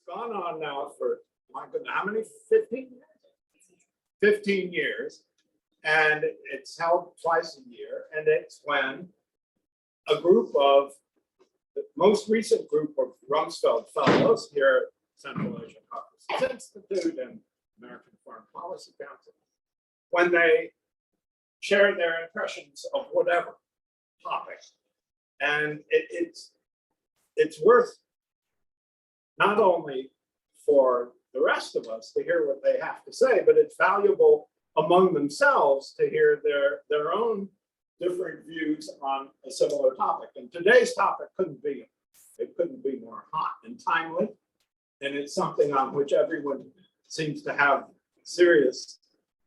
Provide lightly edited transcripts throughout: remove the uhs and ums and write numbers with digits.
gone on now for, my goodness, how many? 15 years? 15 years. And it's held twice a year. And it's when a group of, the most recent group of Rumsfeld fellows here at Central Asia-Caucasus Institute and American Foreign Policy Council, when they share their impressions of whatever topic. And it's worth not only for the rest of us to hear what they have to say, but it's valuable among themselves to hear their own different views on a similar topic. And today's topic couldn't be more hot and timely. And it's something on which everyone seems to have serious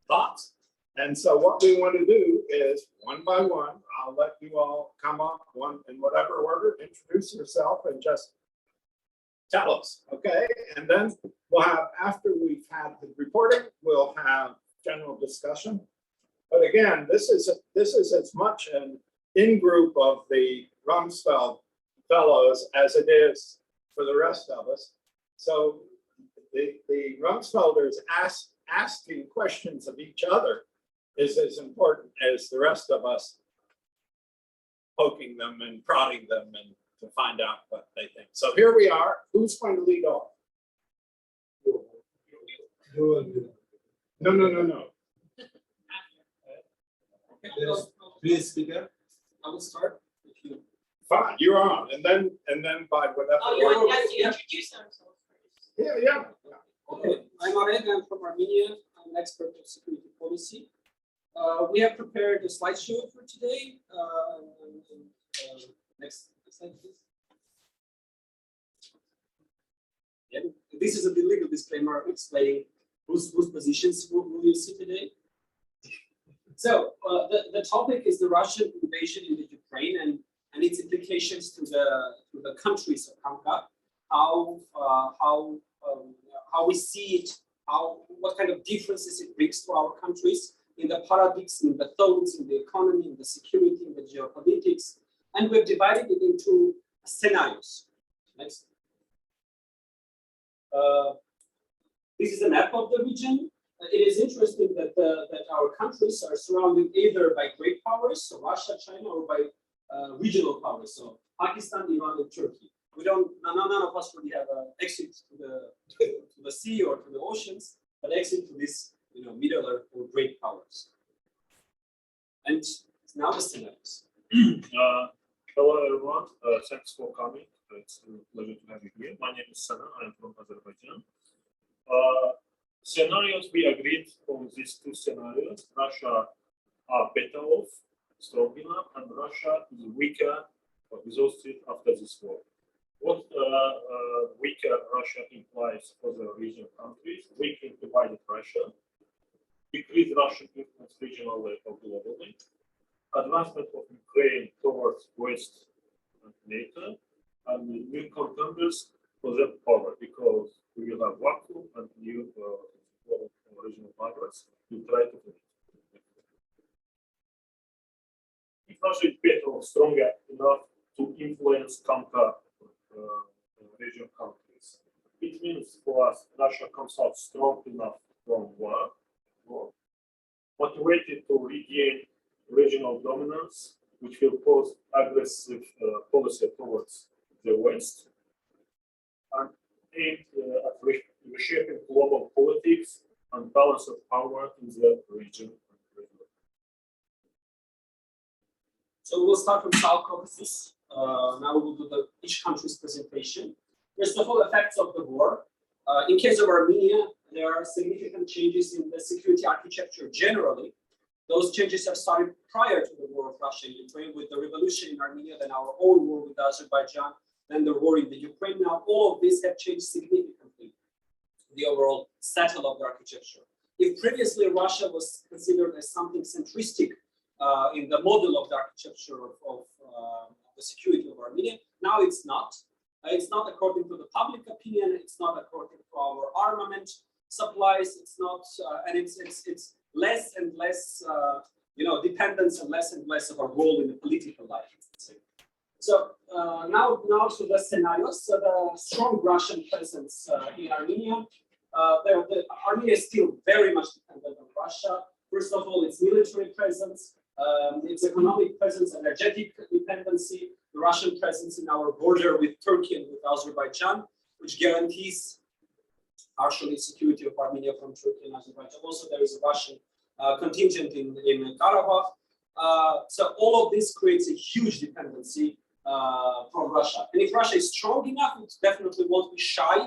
thoughts. And so what we want to do is, one by one, I'll let you all come up one in whatever order, introduce yourself and just tell us, okay? And then we'll have, after we've had the reporting, we'll have general discussion. But again, this is as much an in-group of the Rumsfeld fellows as it is for the rest of us. So the Rumsfelders asking questions of each other is as important as the rest of us poking them and prodding them and to find out what they think. So here we are. Who's going to lead off? No. There's three speakers. I will start. If you... Fine, you're on, and then by whatever. Oh, you want us to introduce ourselves first? Yeah. Okay, I'm Arek. I'm from Armenia. I'm an expert of security policy. We have prepared a slideshow for today. Next slide, please. Yeah, this is a legal disclaimer explaining whose positions will you see today. So the topic is the Russian invasion in the Ukraine and its implications to the countries of CAMCA. How we see it, what kind of differences it brings to our countries in the paradigms, in the thoughts, in the economy, in the security, in the geopolitics, and we've divided it into scenarios. Next. This is a map of the region. It is interesting that our countries are surrounded either by great powers, so Russia, China, or by regional powers, so Pakistan, Iran, and Turkey. None of us really have an exit to the sea or to the oceans, but exit to this, middle or great powers. And now the scenarios. Hello everyone, thanks for coming. It's a pleasure to have you here. My name is Sana, I'm from Azerbaijan. Scenarios we agreed on these two scenarios. Russia are better off, strong enough, and Russia is weaker or exhausted after this war. What weaker Russia implies for the regional countries: weakening divided Russia, decreased Russian influence regionally or globally, advancement of Ukraine towards West and NATO, and new contenders for that power, because we will have vacuum and new regional powers to try to win. If Russia is better or stronger enough to influence CAMCA regional countries, it means for us Russia comes out strong enough from war, motivated to regain regional dominance, which will pose aggressive policy towards the West, and aimed at reshaping global politics and balance of power in the region. So we'll start from South Caucasus. Now we will do each country's presentation. First of all, effects of the war. In case of Armenia, there are significant changes in the security architecture generally. Those changes have started prior to the war of Russia and Ukraine, with the revolution in Armenia, then our own war with Azerbaijan, then the war in the Ukraine. Now, all of these have changed significantly the overall setup of the architecture. If previously Russia was considered as something centristic in the model of the architecture of the security of Armenia, now it's not. It's not according to the public opinion. It's not according to our armament supplies. It's not, and it's less and less, dependence and less of a role in the political life. So now to the scenarios. So the strong Russian presence in Armenia. Armenia is still very much dependent on Russia. First of all, its military presence, its economic presence, energetic dependency, the Russian presence in our border with Turkey and with Azerbaijan, which guarantees partially security of Armenia from Turkey and Azerbaijan. Also, there is a Russian contingent in Karabakh. So all of this creates a huge dependency from Russia. And if Russia is strong enough, it definitely won't be shy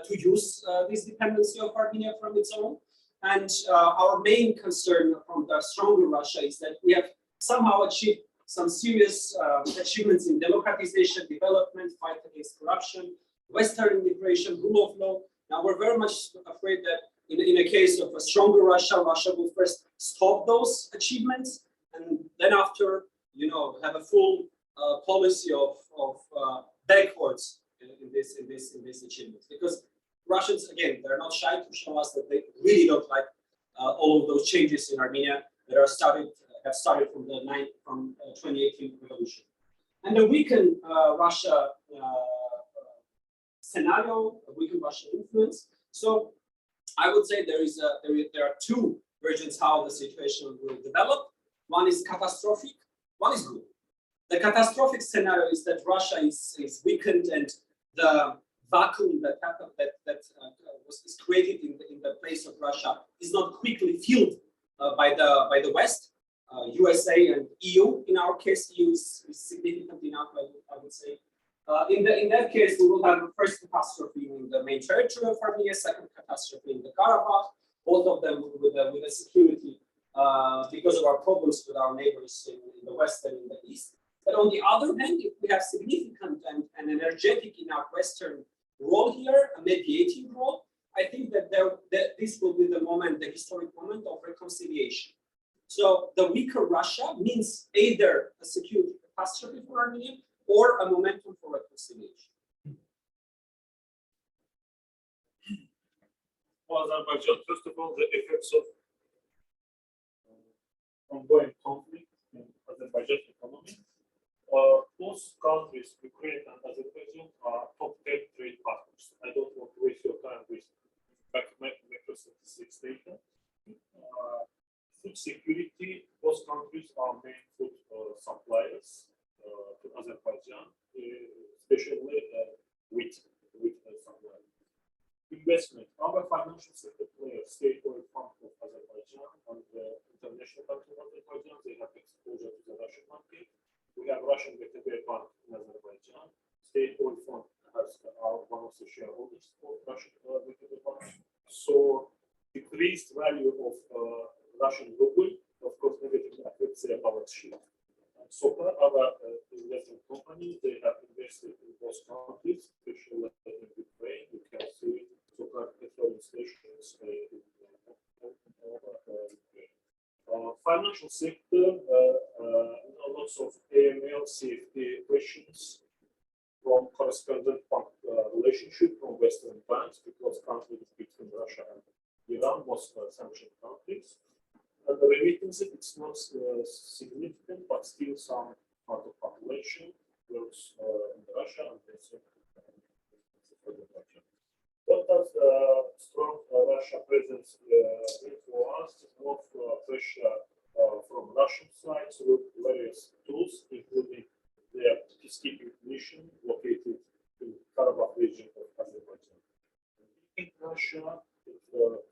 to use this dependency of Armenia from its own. And our main concern from the stronger Russia is that we have somehow achieved some serious achievements in democratization, development, fight against corruption, Western integration, rule of law. Now we're very much afraid that in a case of a stronger Russia, Russia will first stop those achievements, and then after, have a full policy of backwards in this achievements. Because Russians, again, they're not shy to show us that they really don't like all of those changes in Armenia that have started from the 2018 revolution. And the weakened Russia scenario, a weakened Russian influence. So I would say there are two versions how the situation will develop. One is catastrophic, one is good. The catastrophic scenario is that Russia is weakened and the vacuum that was created in the place of Russia is not quickly filled by the West, USA and EU. In our case, EU is significant enough, I would say. In that case, we will have the first catastrophe in the main territory of Armenia, second catastrophe in the Karabakh, both of them with the security because of our problems with our neighbors in the West and in the East. But on the other hand, if we have significant and energetic enough Western role here, a mediating role, I think that this will be the historic moment of reconciliation. So the weaker Russia means either a security catastrophe for Armenia or a momentum for reconciliation. For Azerbaijan, first of all, the effects of ongoing conflict in Azerbaijan economy. Both countries, Ukraine and Azerbaijan, are top 10 trade partners. I don't want to waste your time with macro-statistics data. Food security, both countries are main food suppliers to Azerbaijan, especially wheat supply. Investment. Our financial sector players, State Oil Fund of Azerbaijan and the International Bank of Azerbaijan, they have exposure to the Russian market. We have Russian VTB Bank in Azerbaijan. State Oil Fund has one of the shareholders of Russian VTB Bank. So decreased value of Russian ruble, of course, negatively affects their balance sheet. And so far, other investment companies, they have invested in both countries, especially in Ukraine. You can see so far petrol stations in financial sector, lots of AML, CFD questions from correspondent bank relationship from Western banks, because conflict between Russia and Iran was sanctioned countries. And the remittances, it's not significant, but still some part of population works in Russia and what does strong Russia presence mean for us? More pressure from Russian side through various tools, including their peacekeeping mission located in Karabakh region of Azerbaijan. In Russia, it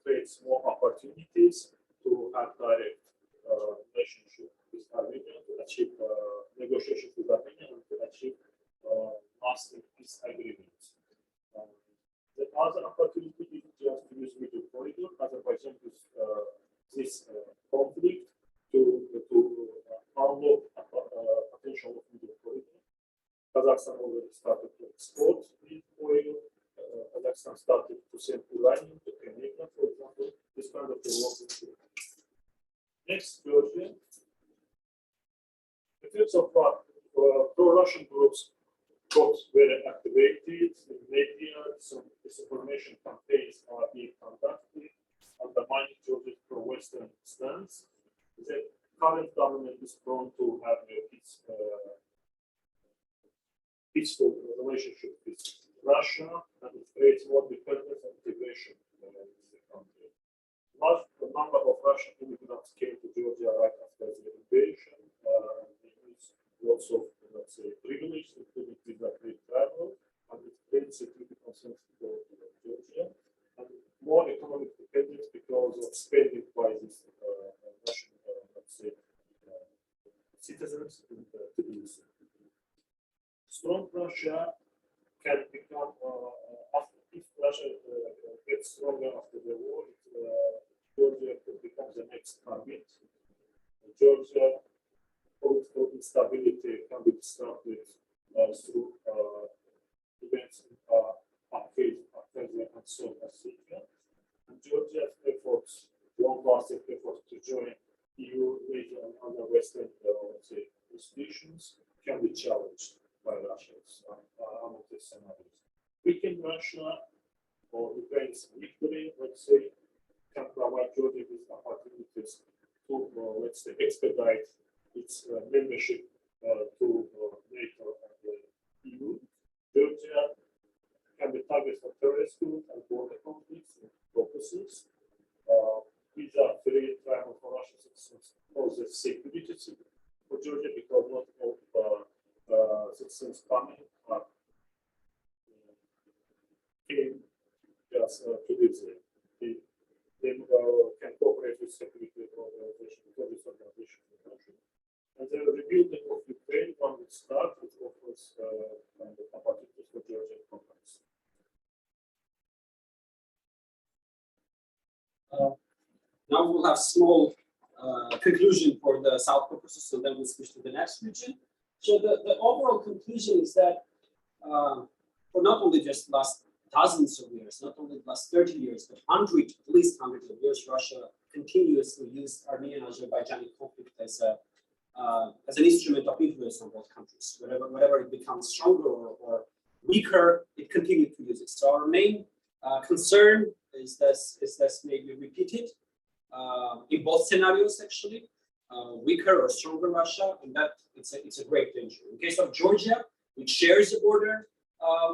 creates more opportunities to have direct relationship with Armenia, to achieve negotiations with Armenia, and to achieve lasting peace agreements. The other opportunity is just to use middle corridor. Azerbaijan uses this conflict to unlock potential of middle corridor. Kazakhstan already started to export oil. Kazakhstan started to send uranium to Canada, for example. This kind of development. Next version. In terms of pro-Russian groups got very activated in media, some disinformation campaigns are being conducted, undermining Georgia's pro-Western stance. The current government is prone to have its peaceful relationship with Russia, and it creates more dependence and integration in the country. Large number of Russian immigrants came to Georgia right after the invasion. They used lots of, let's say, privileges, including visa-free travel, and it creates significant sense to go to Georgia, and more economic dependence because of spending by these Russian, let's say, citizens in the citizens. Strong Russia can become, if Russia gets stronger after the war, Georgia could become the next target. Georgia, political instability can be started through events in Abkhazia and South Ossetia. And Georgia's efforts, long-lasting efforts to join EU, NATO, and other Western, let's say, institutions can be challenged by Russia's among these scenarios. Weaken Russia or Ukraine's victory, let's say, can provide Georgia with opportunities to, let's say, expedite its membership to NATO and the EU. Georgia can be target for terrorist groups and border conflicts and Caucasus. Visa-free travel for Russian citizens poses security for Georgia because not all citizens coming are came just to live there. They can cooperate with security organizations, terrorist organizations in Russia. And the rebuilding of Ukraine, one will start, which offers opportunities for Georgian companies. Now we'll have small conclusion for the South Caucasus, and then we'll switch to the next region. So the overall conclusion is that for not only just last dozens of years, not only the last 30 years, but at least hundreds of years, Russia continuously used Armenian-Azerbaijani conflict as an instrument of influence on both countries. Whenever it becomes stronger or weaker, it continued to use it. So our main concern is this maybe repeated in both scenarios, actually, weaker or stronger Russia, and that it's a great danger. In case of Georgia, which shares a border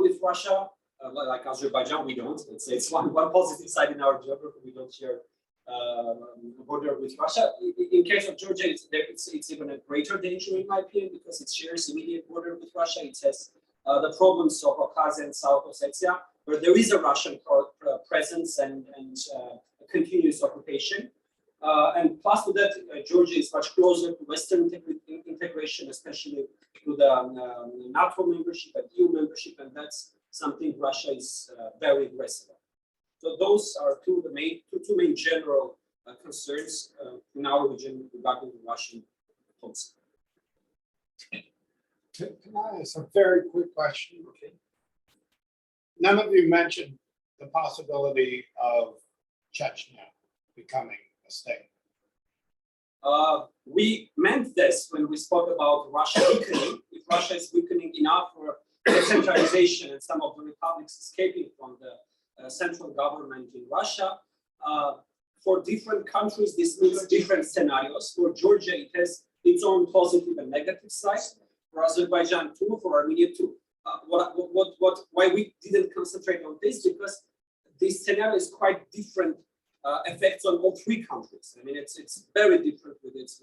with Russia, like Azerbaijan, we don't. It's one positive side in our geography. We don't share a border with Russia. In case of Georgia, it's even a greater danger, in my opinion, because it shares immediate border with Russia. It has the problems of Caucasus and South Ossetia, where there is a Russian presence and continuous occupation. And plus to that, Georgia is much closer to Western integration, especially to the NATO membership and EU membership, and that's something Russia is very aggressive on. So those are two main general concerns in our region regarding the Russian policy. Can I ask a very quick question? Okay. None of you mentioned the possibility of Chechnya becoming a state. We meant this when we spoke about Russia weakening. If Russia is weakening enough for decentralization and some of the republics escaping from the central government in Russia, for different countries, this means different scenarios. For Georgia, it has its own positive and negative side. For Azerbaijan too, for Armenia too. Why we didn't concentrate on this? Because this scenario is quite different effects on all three countries. I mean, it's very different with its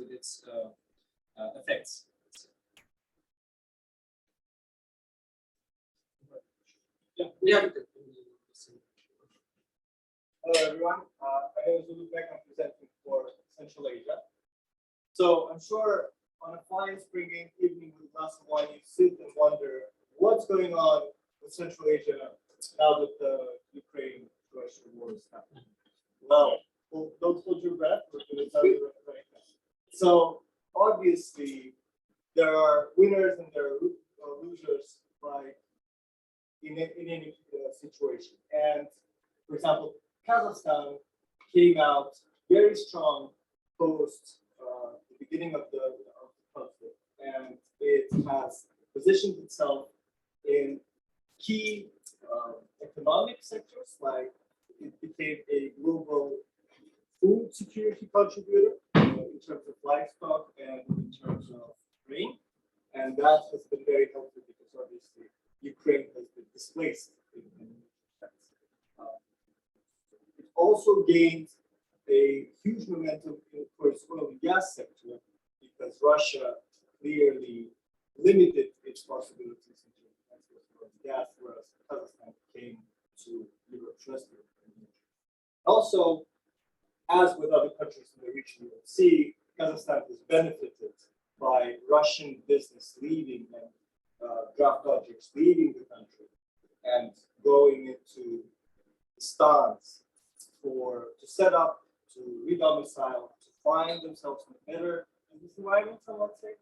effects. Yeah, we have it. Hello everyone, my name is Frederick. I'm presenting for Central Asia. So I'm sure on a fine spring evening with a glass of wine, you sit and wonder what's going on with Central Asia now that the Ukraine-Russia war is happening. Well, don't hold your breath. We're going to tell you right now. So obviously, there are winners and there are losers, like in any situation. And for example, Kazakhstan came out very strong post the beginning of the conflict, and it has positioned itself in key economic sectors, like it became a global food security contributor in terms of livestock and in terms of grain, and that has been very helpful because obviously displaced in many respects. It also gained a huge momentum in, of course, oil and gas sector because Russia clearly limited its possibilities in terms of export of oil and gas, whereas Kazakhstan came to Europe's rescue. Also, as with other countries in the region, you will see Kazakhstan has benefited by Russian business leaving and draft dodgers leaving the country and going into the stance to set up, to re-domicile, to find themselves in a better business environment, I would say.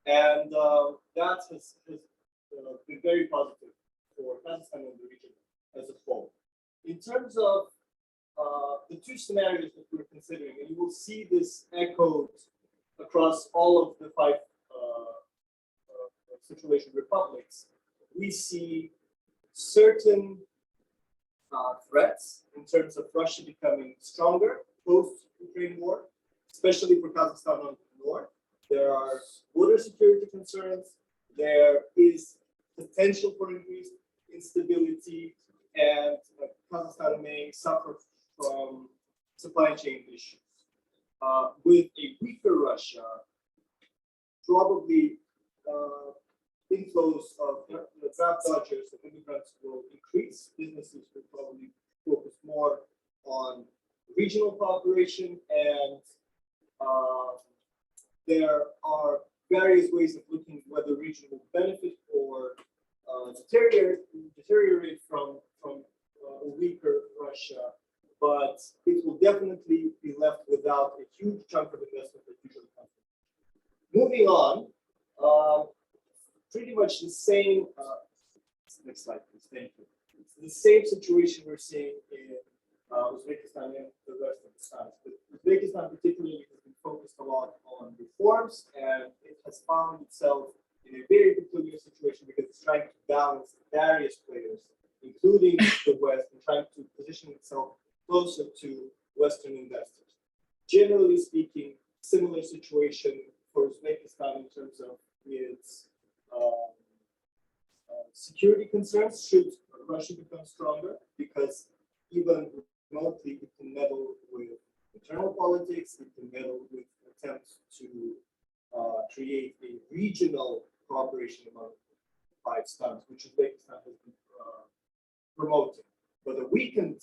And that has been very positive for Kazakhstan and the region as a whole. In terms of the two scenarios that we're considering, and you will see this echoed across all of the five situation republics, we see certain threats in terms of Russia becoming stronger post-Ukraine war, especially for Kazakhstan on the north. There are border security concerns. There is potential for increased instability, and Kazakhstan may suffer from supply chain issues. With a weaker Russia, probably inflows of draft dodgers and immigrants will increase. Businesses will probably focus more on regional cooperation, and there are various ways of looking at whether the region will benefit or deteriorate from a weaker Russia, but it will definitely be left without a huge chunk of investment that usually comes. Moving on, pretty much the same. Next slide, please. Thank you. It's the same situation we're seeing in Uzbekistan and the rest of the states. But Uzbekistan, particularly, has been focused a lot on reforms, and it has found itself in a very peculiar situation because it's trying to balance various players, including the West, and trying to position itself closer to Western investors. Generally speaking, similar situation for Uzbekistan in terms of its security concerns should Russia become stronger, because even remotely it can meddle with internal politics, it can meddle with attempts to create a regional cooperation among five states, which Uzbekistan has been promoting. But a weakened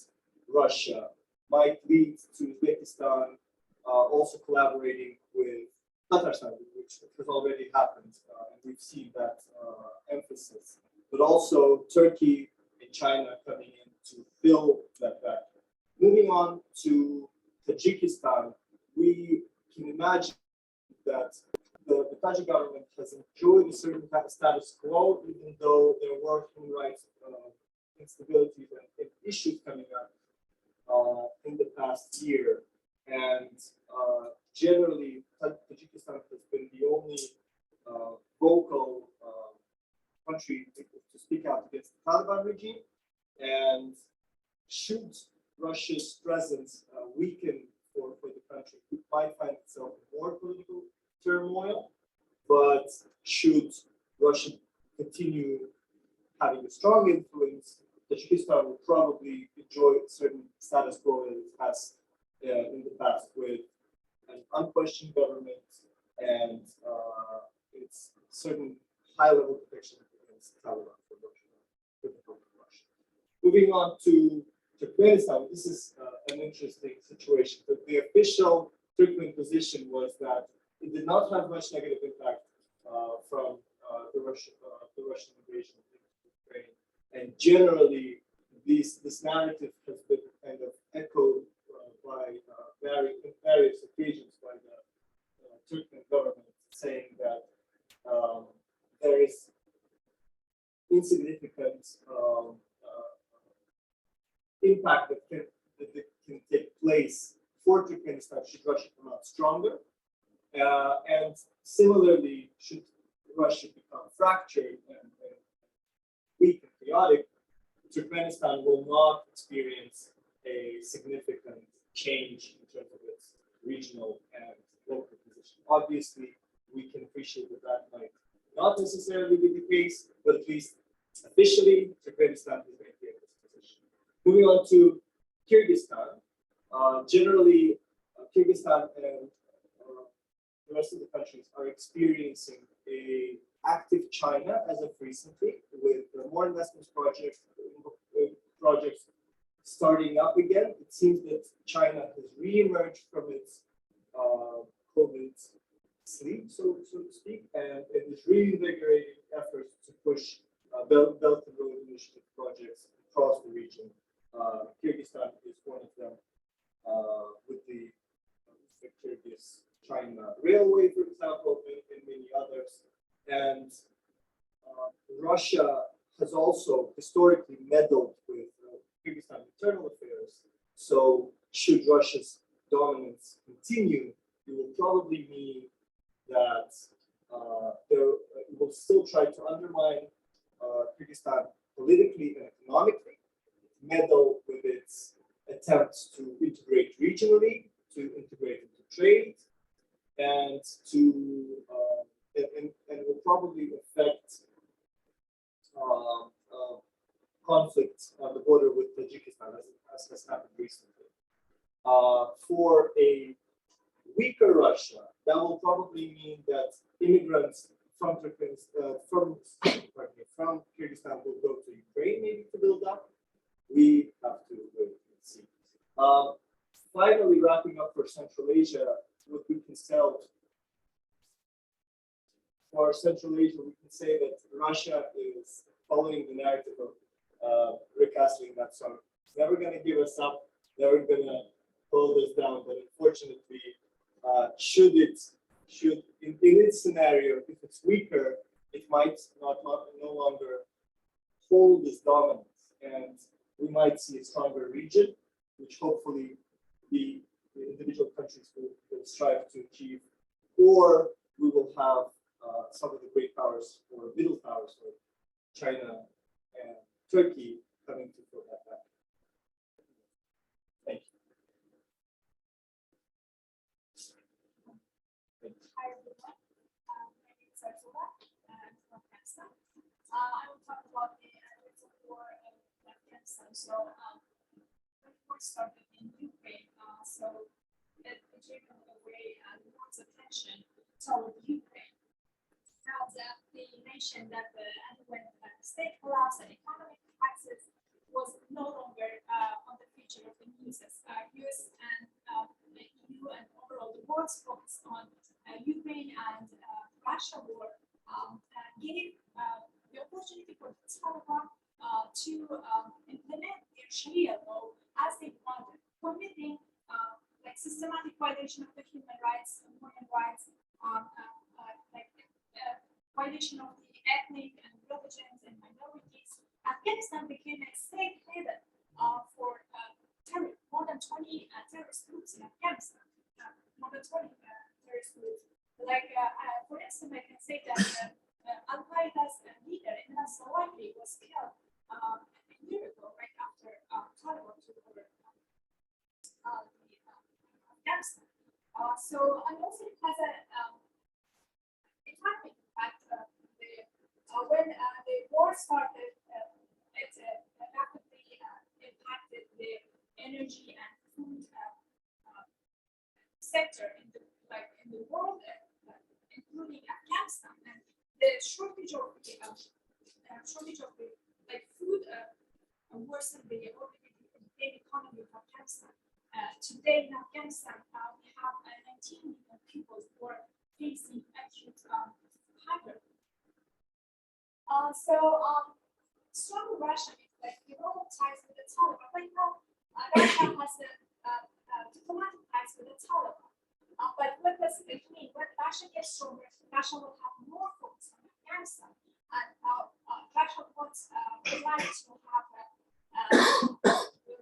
Russia might lead to Uzbekistan also collaborating with Tatarstan, which has already happened, and we've seen that emphasis. But also Turkey and China coming in to fill that vacuum. Moving on to Tajikistan, we can imagine that the Tajik government has enjoyed a certain status quo, even though there were human rights instabilities and issues coming up in the past year. And generally, Tajikistan has been the only vocal country to speak out against the Taliban regime. And should Russia's presence weaken for the country, it might find itself in more political turmoil. But should Russia continue having a strong influence, Tajikistan will probably enjoy a certain status quo that it has in the past, with an unquestioned government and its certain high-level protection against Taliban for Russia. Moving on to Turkmenistan, this is an interesting situation. The official Turkmen position was that it did not have much negative impact from the Russian invasion of Ukraine, and generally this narrative has been kind of echoed by various occasions by the Turkmen government, saying that there is insignificant impact that can take place for Turkmenistan should Russia come out stronger, and similarly, should Russia become fractured and weak and chaotic, Turkmenistan will not experience a significant change in terms of its regional and local position. Obviously, we can appreciate that might not necessarily be the case, but at least officially, Turkmenistan is going to be in this position. Moving on to Kyrgyzstan. Generally, Kyrgyzstan and the rest of the countries are experiencing a active China as of recently, with more investment projects starting up again. It seems that China has re-emerged from its COVID sleep, so to speak, and it is reinvigorating efforts to push Belt and Road Initiative projects across the region. Kyrgyzstan is one of them, with the Kyrgyz-China Railway, for example, and many others. And Russia has also historically meddled with Kyrgyzstan internal affairs. So should Russia's dominance continue, it will probably mean that it will still try to undermine Kyrgyzstan politically and economically, meddle with its attempts to integrate regionally, to integrate into trade, and to and will probably affect conflict on the border with Tajikistan, as has happened recently. For a weaker Russia, that will probably mean that immigrants from Kyrgyzstan will go to Ukraine maybe to build up. We have to wait and see. Finally, wrapping up for Central Asia, what we can tell for Central Asia, we can say that Russia is following the narrative of Rick Astley in that song. It's never going to give us up, never going to hold us down. But unfortunately, should in its scenario, if it's weaker, it might no longer hold its dominance, and we might see a stronger region, which hopefully the individual countries will strive to achieve, or we will have some of the great powers or middle powers like China and Turkey coming to fill that back. Thank you. Hi everyone, my name is Artula, I'm from Afghanistan. I will talk about the war in Afghanistan. So, the war started in Ukraine, so it drew away the world's attention toward Ukraine. Now that they mentioned that when the state collapse and economic crisis was no longer on the feature of the news, as US and the EU and overall the world focused on Ukraine and Russia war, gave the opportunity for the Taliban to implement their Sharia law as they wanted, committing like systematic violation of the human rights, violation of the ethnic and religions and minorities. Afghanistan became a safe haven for more than 20 terrorist groups in Afghanistan. More than 20 terrorist groups. Like, for instance, I can say that Al-Qaeda's leader in Zawahiri was killed a year ago, right after Taliban took over Afghanistan. And also it has a economic impact. When the war started, it rapidly impacted the energy and food sector in the world, including Afghanistan. And the shortage of the food worsened the economy of Afghanistan. Today in Afghanistan, we have 19 million people who are facing acute hunger. Strong Russia is like economic ties with the Taliban. Right now, Russia has diplomatic ties with the Taliban. But what does it mean? When Russia gets stronger, Russia will have more focus on Afghanistan. And Russia would like to have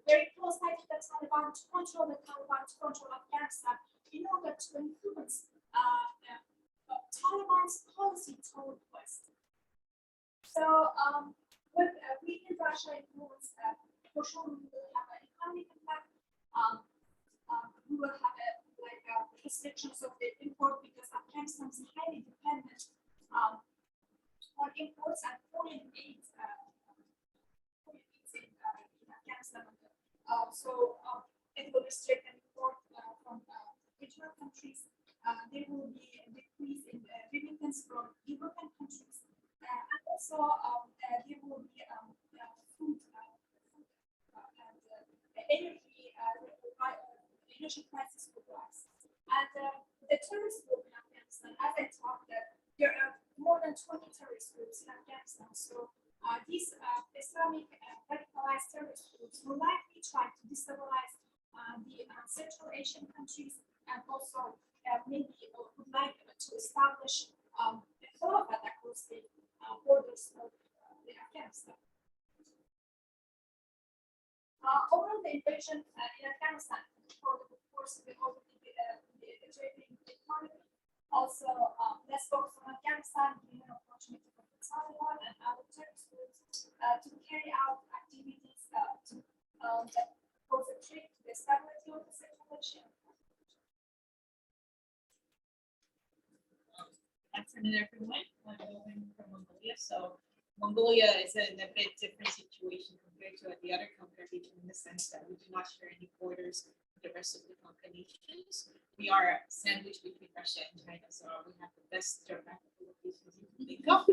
very close ties with the Taliban, to control the Taliban, to control Afghanistan, in order to influence Taliban's policy toward the West. So, with weakened Russia influence, for sure we will have an economic impact. We will have restrictions of the import, because Afghanistan is highly dependent on imports and foreign aid it will restrict import from regional countries. There will be a decrease in remittance from European countries, and also there will be food and energy prices will rise. And the terrorist group in Afghanistan, as I talked, there are more than 20 terrorist groups in Afghanistan. So these Islamic radicalized terrorist groups will likely try to destabilize the Central Asian countries, and also maybe would like to establish a caliphate across the borders of Afghanistan. Overall, the invasion in Afghanistan, of course, the deteriorating economy. Also, let's focus on Afghanistan, given an opportunity for the Taliban and other terrorist groups to carry out activities that pose a threat to the stability of the situation. Afternoon, everyone. I'm from Mongolia. So Mongolia is in a bit different situation compared to the other CAMCA region in the sense that we do not share any borders with the rest of the CAMCA nations. We are sandwiched between Russia and China, so we have the best geographical locations you can think of.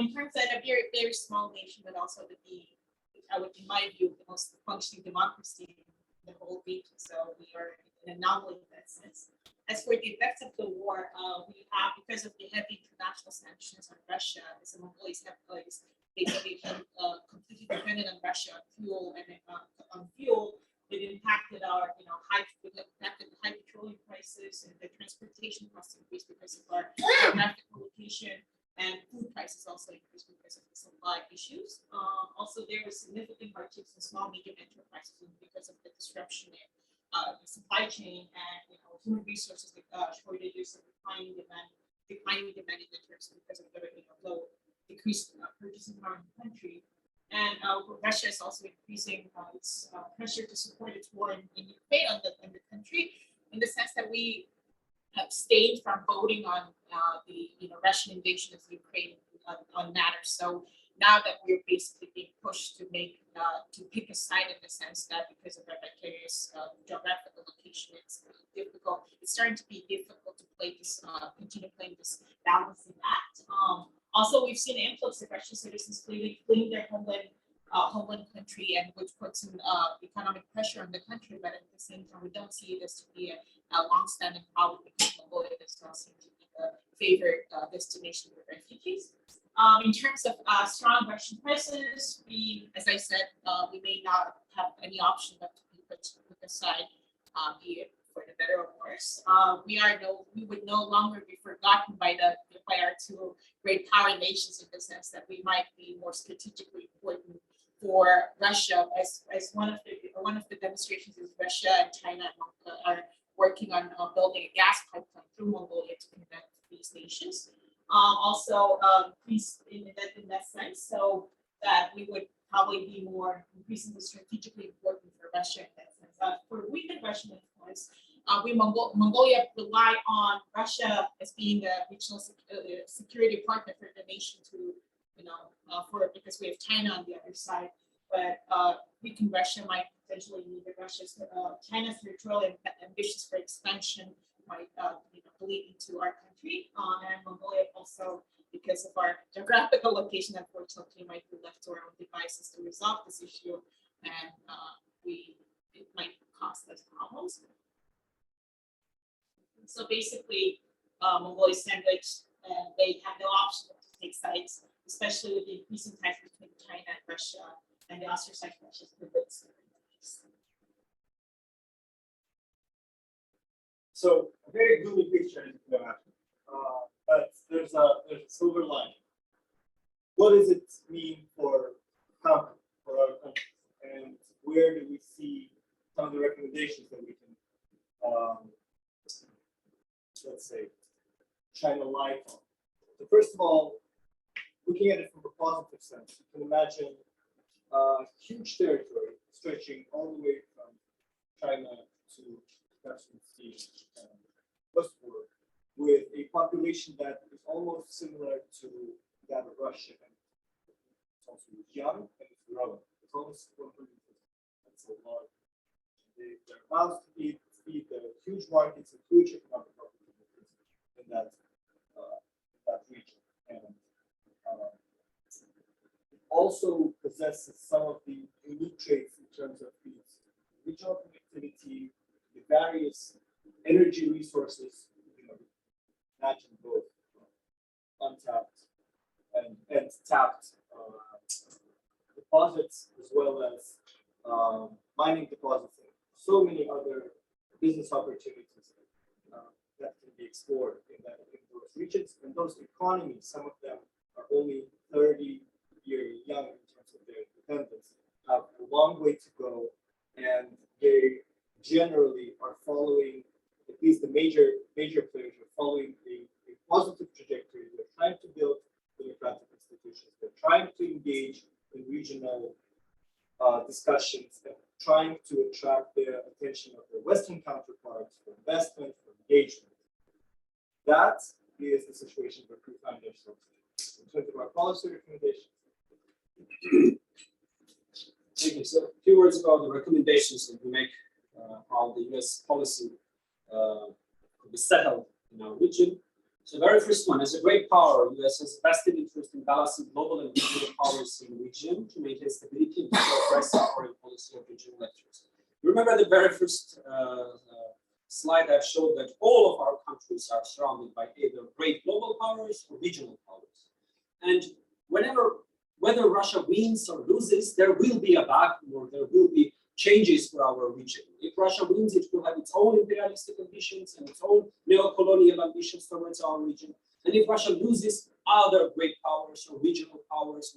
In terms of a very, very small nation, but also in my view, the most functioning democracy in the whole region. So we are an anomaly in that sense. As for the effects of the war, we have, because of the heavy international sanctions on Russia, as the Mongols have basically been completely dependent on Russia on fuel, and on fuel, it impacted our, high petroleum prices, and the transportation costs increased because of our geographical location, and food prices also increased because of the supply issues. Also, there was significant hardships in small, medium enterprises because of the disruption in the supply chain and human resources shortages and declining demand in the terms because of the decreased purchasing power in the country. And Russia is also increasing its pressure to support its war in Ukraine in the country, in the sense that we abstained from voting on the Russian invasion of Ukraine on matters. So now that we're basically being pushed to pick a side, in the sense that because of our vicarious geographical location, it's difficult. It's starting to be difficult to continue playing this balancing act. Also, we've seen an influx of Russian citizens fleeing their homeland country, and which puts some economic pressure on the country. But at the same time, we don't see this to be a long-standing problem, because Mongolia does not seem to be the favored destination for refugees. In terms of strong Russian presence, as I said, we may not have any option but to be put aside, be it for the better or worse. We would no longer be forgotten by our two great power nations, in the sense that we might be more strategically important for Russia, as one of the demonstrations is Russia and China are working on building a gas pipeline through Mongolia to connect these nations. Also, in that sense, so that we would probably be more increasingly strategically important for Russia in that sense. For weakened Russian influence, Mongolia rely on Russia as being a regional security partner for the nation because we have China on the other side. But weakened Russia might potentially mean that China's territorial ambitions for expansion might bleed into our country, and Mongolia also, because of our geographical location, unfortunately, might be left to our own devices to resolve this issue, and it might cause us problems. So basically, Mongolia is sandwiched, and they have no option but to take sides, especially with the increasing ties between China and Russia, and the ostracized Russia's privilege. So a very gloomy picture, as you can imagine. But there's a silver lining. What does it mean for CAMCA, for our country, and where do we see some of the recommendations that we can, let's say, shine a light on? So first of all, looking at it from a positive sense, you can imagine a huge territory stretching all the way from China to Caspian Sea westward, with a population that is almost similar to that of Russia. And it's also young and it's growing. It's almost 150. That's a lot. their mouths to feed the huge markets and huge economic opportunities in that region. And it also possesses some of the unique traits in terms of its regional connectivity, the various energy resources, imagine both untapped and tapped deposits, as well as mining deposits, and so many other business opportunities that can be explored in those regions. And those economies, some of them are only 30-year young in terms of their independence, have a long way to go, and they generally are following, at least the major players are following a positive trajectory. They're trying to build democratic institutions. They're trying to engage in regional discussions, and trying to attract the attention of their Western counterparts for investment, for engagement. That is the situation where we find ourselves in terms of our policy recommendations. Thank you. So, a few words about the recommendations that we make, how the U.S. policy could be settled in our region. So, the very first one, as a great power, the U.S. has vested interest in balancing global and regional powers in the region to maintain stability and to address foreign policy of regional actors. Remember the very first slide I've showed that all of our countries are surrounded by either great global powers or regional powers. And whether Russia wins or loses, there will be a vacuum, or there will be changes for our region. If Russia wins, it will have its own imperialistic ambitions and its own neo-colonial ambitions towards our region. And if Russia loses, other great powers or regional powers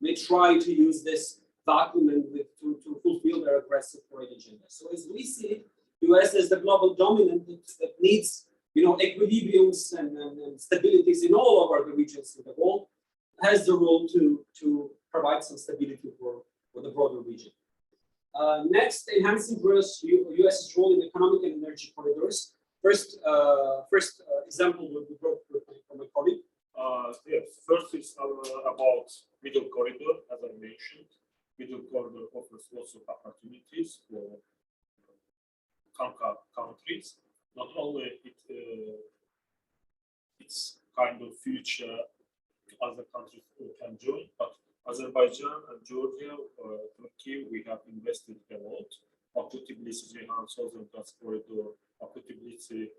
may try to use this vacuum and to fulfill their aggressive foreign agenda. So as we see it, US as the global dominant that needs equilibriums and stabilities in all over the regions of the world, has the role to provide some stability for the broader region. Next, enhancing US's role in economic and energy corridors. First example will be brought from my colleague. Yes, first is about middle corridor, as I mentioned. Middle corridor offers lots of opportunities for CAMCA countries. Not only it's kind of future other countries who can join, but Azerbaijan and Georgia, Turkey, we have invested a lot. Akutability Ceyhan Southern Gas Corridor, Akutability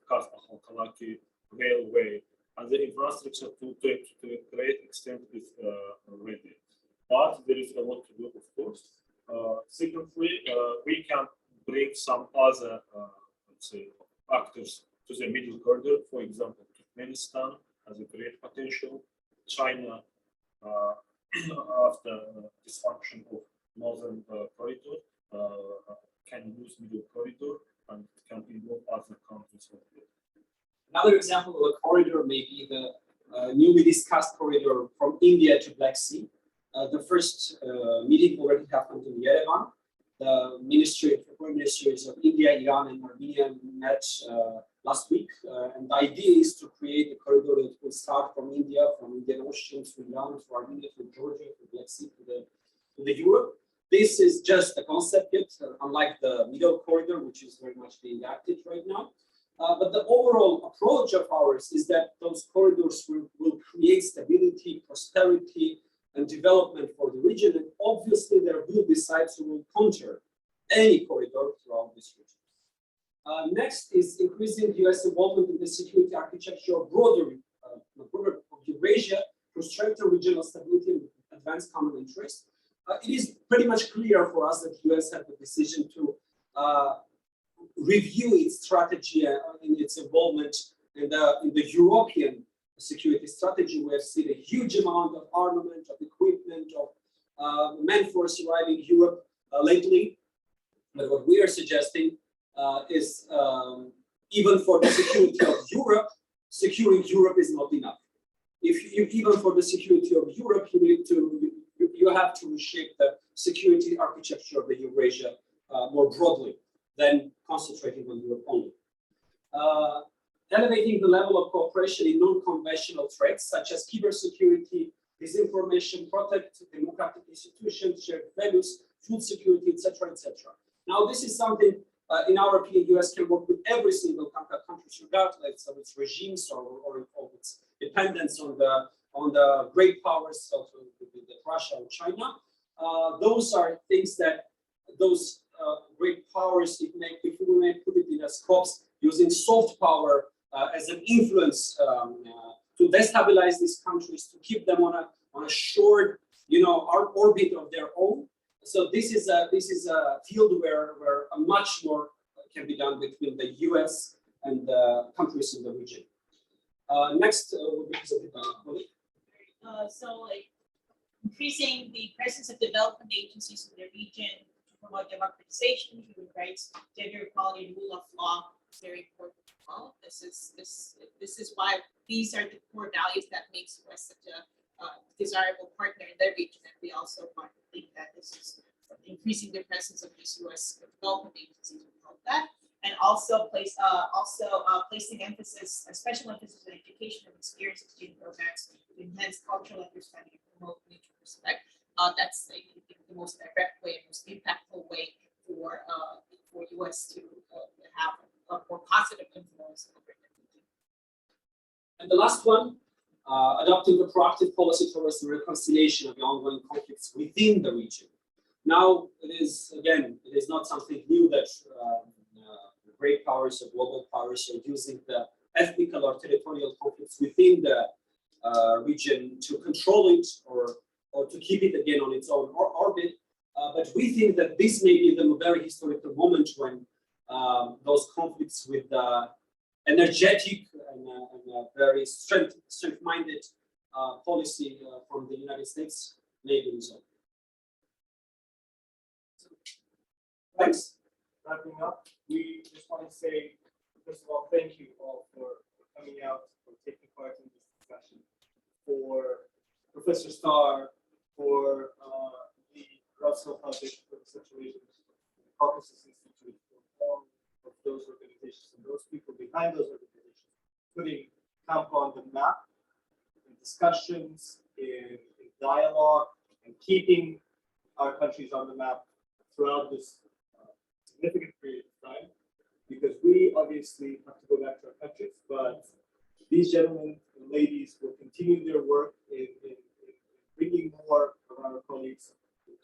Kaz-Halkalaki Railway, and the infrastructure to a great extent is ready. But there is a lot to do, of course. Secondly, we can bring some other, let's say, actors to the middle corridor. For example, Turkmenistan has a great potential. China, after dysfunction of northern corridor, can use middle corridor and can involve other countries. Another example of a corridor may be the newly discussed corridor from India to Black Sea. The first meeting already happened in Yerevan. The foreign ministries of India, Iran, and Armenia met last week, and the idea is to create a corridor that will start from India, from Indian Ocean to Iran, to Armenia, to Georgia, to Black Sea, to the Europe. This is just a concept yet, unlike the middle corridor, which is very much being acted right now. But the overall approach of ours is that those corridors will create stability, prosperity, and development for the region. And obviously, there will be sides who will counter any corridor throughout this region. Next is increasing US involvement in the security architecture of broader of Eurasia to strengthen regional stability and advance common interests. It is pretty much clear for us that US had the decision to review its strategy in its involvement in the European security strategy. We have seen a huge amount of armament, of equipment, of man-force arriving in Europe lately. But what we are suggesting is even for the security of Europe, securing Europe is not enough. If even for the security of Europe, you have to reshape the security architecture of the Eurasia more broadly than concentrating on Europe only. Elevating the level of cooperation in non-conventional threats such as cybersecurity, disinformation, protect democratic institutions, shared values, food security, etc., etc. Now, this is something, in our opinion, US can work with every single CAMCA country, regardless of its regimes or of its dependence on the great powers, so Russia or China. Those are things that those great powers, if we may put it in a scopes, using soft power as an influence to destabilize these countries, to keep them on a short, orbit of their own. So this is a field where a much more can be done between the US and the countries in the region. Next will be presented by Molly. So increasing the presence of development agencies in the region to promote democratization, human rights, gender equality, and rule of law is very important as well. This is why these are the core values that makes us such a desirable partner in the region, and we also want to think that this is increasing the presence of these U.S. development agencies will help that, and also placing emphasis, a special emphasis on education and experience exchange programs to enhance cultural understanding and promote mutual respect. That's I think the most direct way, most impactful way for U.S. to have a more positive influence over the region. And the last one. Adopting a proactive policy towards the reconciliation of the ongoing conflicts within the region. Now, it is not something new that the great powers or global powers are using the ethnical or territorial conflicts within the region to control it or to keep it again on its own orbit. But we think that this may be the very historical moment when those conflicts with energetic and very strength-minded policy from the United States may be resolved. Thanks. Wrapping up, we just want to say, first of all, thank you all for coming out, for taking part in this discussion, for Professor Starr, for the Rumsfeld Foundation for the Central Asian Caucasus Institute, for all of those organizations and those people behind those organizations, putting CAMCA on the map in discussions, in dialogue, and keeping our countries on the map throughout this significant period of time, because we obviously have to go back to our countries, but these gentlemen and ladies will continue their work in bringing more of our colleagues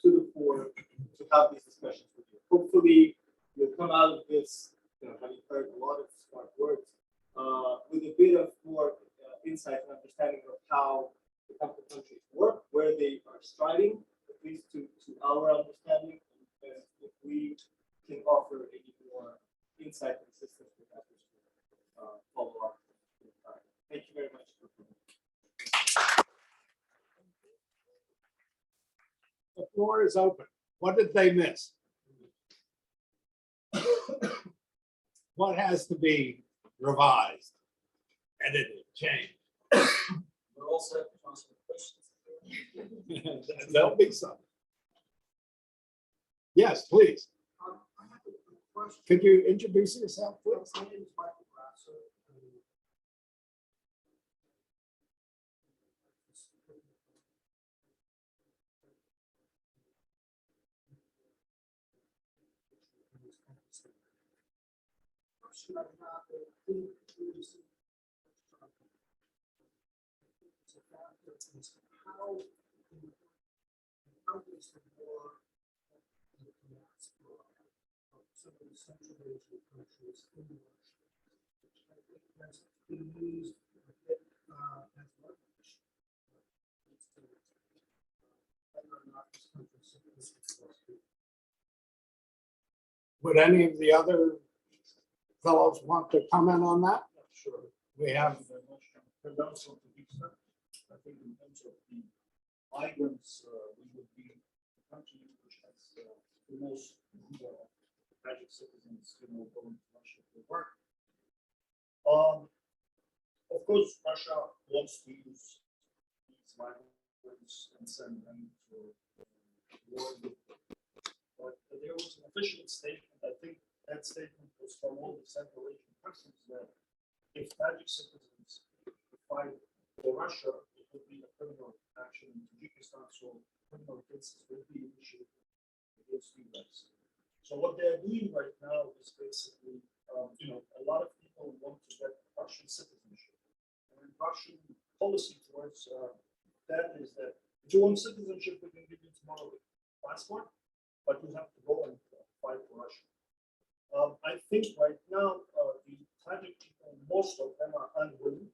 to the fore to have these discussions with you. Hopefully, you'll come out of this, having heard a lot of smart words, with a bit of more insight and understanding of how the countries work, where they are striving, at least to our understanding, and if we can offer any more insight and assistance with that, which will follow up. Thank you very much for coming. The floor is open. What did they miss? What has to be revised, edited, changed? We're also happy to answer questions. There'll be some. Yes, please. I have a question. Could you introduce yourself, please? My name is Michael Grasser. Question I have is how does the war of the diaspora of some of the Central Asian countries in Russia, which I think has been used a bit as leverage, whether or not this country is supposed to. Would any of the other fellows want to comment on that? Sure. We have, I think in terms of the migrants, we would be the country which has the most Tajik citizens, going to Russia for work. Of course, Russia wants to use these migrants and send them to war with them. But there was an official statement, I think that statement was from all the Central Asian countries, that if Tajik citizens fight for Russia, it would be a criminal action in Tajikistan, so criminal cases will be initiated against you guys. So what they're doing right now is basically, a lot of people want to get Russian citizenship. And Russian policy towards that is that if you want citizenship, we can give you tomorrow the passport, but you have to go and fight for Russia. I think right now, the Tajik people, most of them are unwilling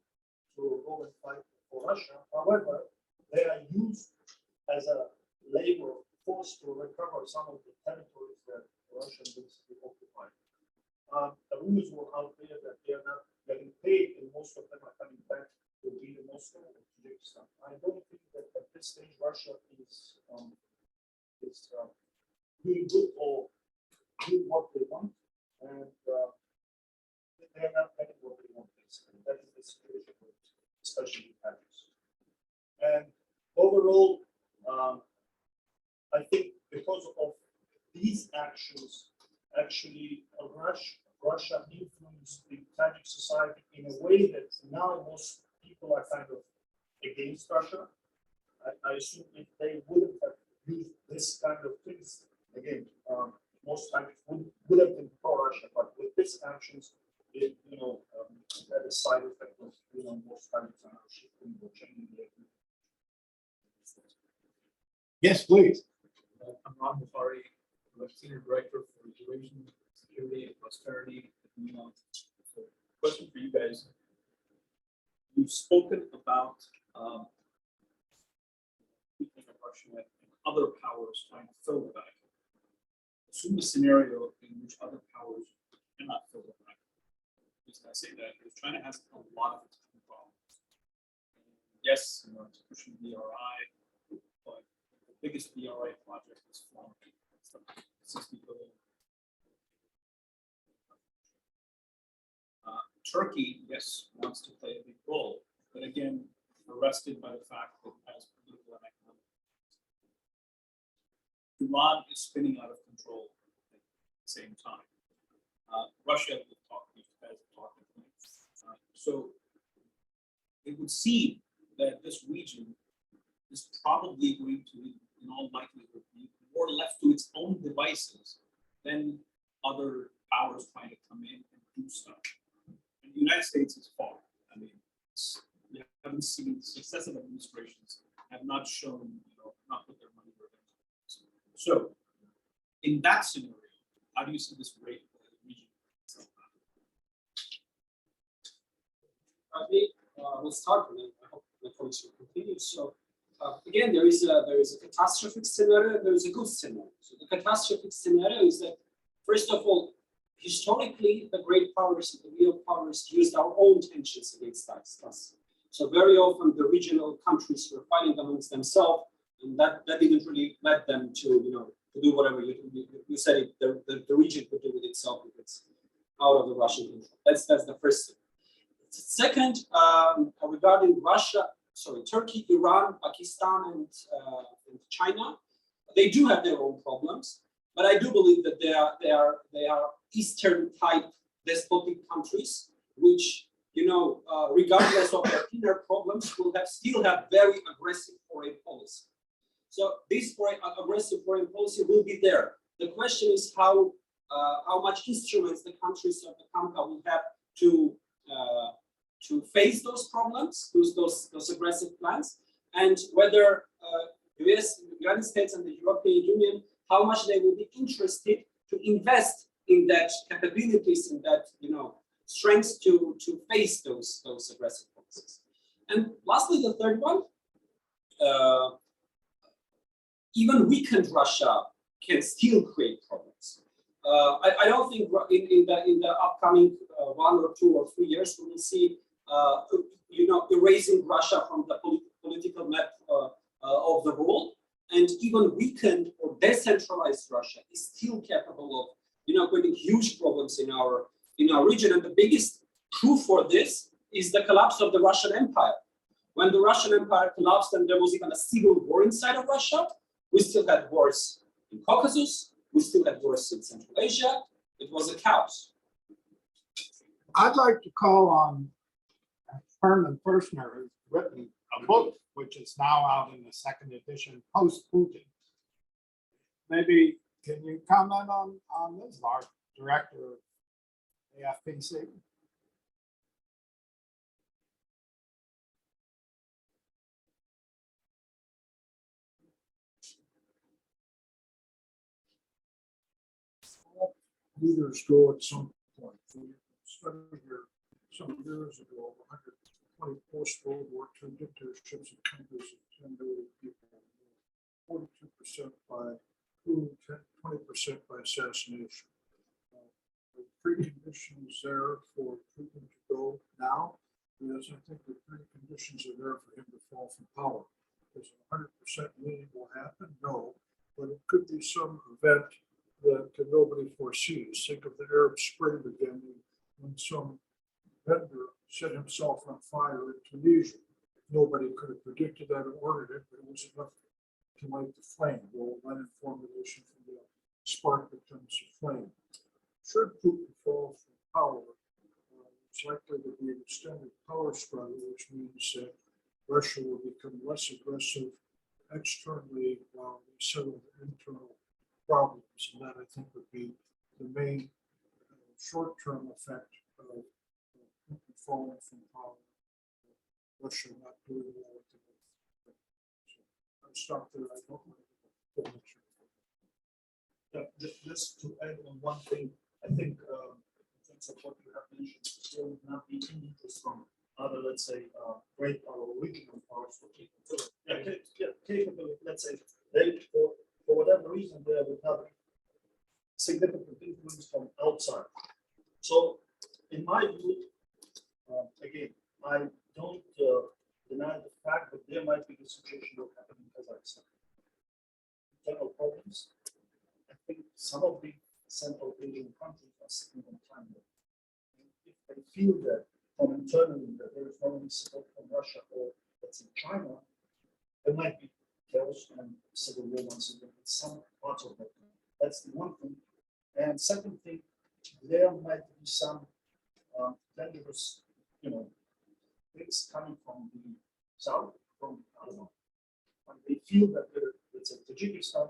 to go and fight for Russia. However, they are used as a labor force to recover some of the territories that Russia basically occupied. The rumors were out there that they are not getting paid, and most of them are coming back to either Moscow or Tajikistan. I don't think that at this stage Russia is doing good or doing what they want, and they are not getting what they want. Basically, that is the situation, especially in Paris. And overall, I think because of these actions, actually, Russia influenced the Tajik society in a way that now most people are kind of against Russia. I assume if they wouldn't have used this kind of things, again, most Tajiks would have been pro-Russia, but with these actions, it had a side effect of most Tajiks are now shifting or changing their view. Yes, please. I'm Ron Mufari, I'm Senior Director for Eurasian Security and Prosperity at Milan. So, question for you guys. You've spoken about weakening of Russia and other powers trying to fill the vacuum. Assume a scenario in which other powers cannot fill the vacuum. Because I say that because China has a lot of its own problems. Yes, it's pushing BRI, but the biggest BRI project is flunking. It's like 60 billion. Turkey, yes, wants to play a big role, but again, arrested by the fact that it has political and economic. Iran is spinning out of control at the same time. Russia will talk, these guys are talking. So it would seem that this region is probably going to, in all likelihood, be more left to its own devices than other powers trying to come in and do stuff. And the United States is far. I mean, we haven't seen successive administrations have not shown, not put their money where their mouth is. So, in that scenario, how do you see this rate of the region? We'll start with it. I hope the colleagues will continue. So, again, there is a catastrophic scenario and there is a good scenario. So the catastrophic scenario is that, first of all, historically, the great powers, the real powers, used our own tensions against us. So very often the regional countries were fighting amongst themselves, and that didn't really let them to do whatever you said the region could do with itself if it's out of the Russian control. That's the first thing. Second, regarding Turkey, Iran, Pakistan, and China, they do have their own problems, but I do believe that they are Eastern type despotic countries, which regardless of their inner problems, will still have very aggressive foreign policy. So this aggressive foreign policy will be there. The question is how much instruments the countries of the CAMCA will have to face those problems, those aggressive plans, and whether the United States and the European Union, how much they will be interested to invest in that capabilities, in that strengths to face those aggressive policies. And lastly, the third one, even weakened Russia can still create problems. I don't think in the upcoming 1 or 2 or 3 years we will see erasing Russia from the political map of the world, and even weakened or decentralized Russia is still capable of creating huge problems in our region. And the biggest proof for this is the collapse of the Russian Empire. When the Russian Empire collapsed and there was even a civil war inside of Russia, we still had wars in Caucasus, we still had wars in Central Asia. It was a chaos. I'd like to call on Herman Fershner, who's written a book which is now out in the second edition, Post-Putin. Maybe Can you comment on this, our director of AFPC? Leaders go at some point. We studied here some years ago, 120 post-World War II dictatorships and countries of 10 million people, 42% by coup, 20% by assassination. The preconditions there for Putin to go now, because I think the preconditions are there for him to fall from power. Does 100% mean it will happen? No, but it could be some event that nobody foresees. Think of the Arab Spring again, when some vendor set himself on fire in Tunisia. Nobody could have predicted that or ordered it, but it was enough to light the flame. Well, then formulation from the spark becomes a flame. Should Putin fall from power, it's likely to be an extended power struggle, which means that Russia will become less aggressive externally while we settle the internal problems, and that I think would be the main short-term effect of Putin falling from power. Russia not doing well with the so I'll stop there. I don't know. Yeah, just to add on one thing, I think in terms of what you have mentioned, there would not be any interest from other, let's say, great power, regional powers for capability. Capability, let's say, they for whatever reason, they would have significant influence from outside. So, in my view, again, I don't deny the fact that there might be a situation that will happen in Kazakhstan. General problems. I think some of the Central Asian countries are sitting on time. If they feel that from internally that there is no any support from Russia or let's say China, there might be chaos and civil war once again in some parts of that. That's the one thing. And second thing, there might be some dangerous, things coming from the south, from I don't know, when they feel that it's a Tajikistan,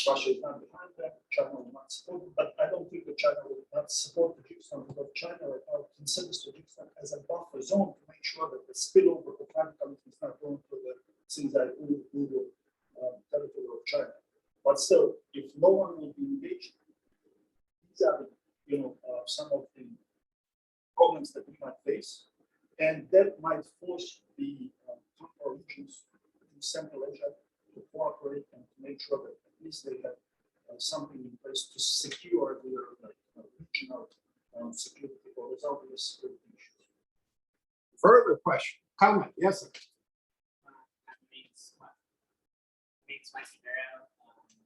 Russia is not behind them, China will not support them, but I don't think that China will not support Tajikistan because China right now considers Tajikistan as a buffer zone to make sure that the spillover of radicalism is not going to the Sinzai territory of China. But still, if no one will be engaged, these are some of the problems that we might face, and that might force the regions in Central Asia to cooperate and to make sure that at least they have something in place to secure their regional security or resolve their security issues. Further question, comment, yes, sir. Spicy Barrow. I am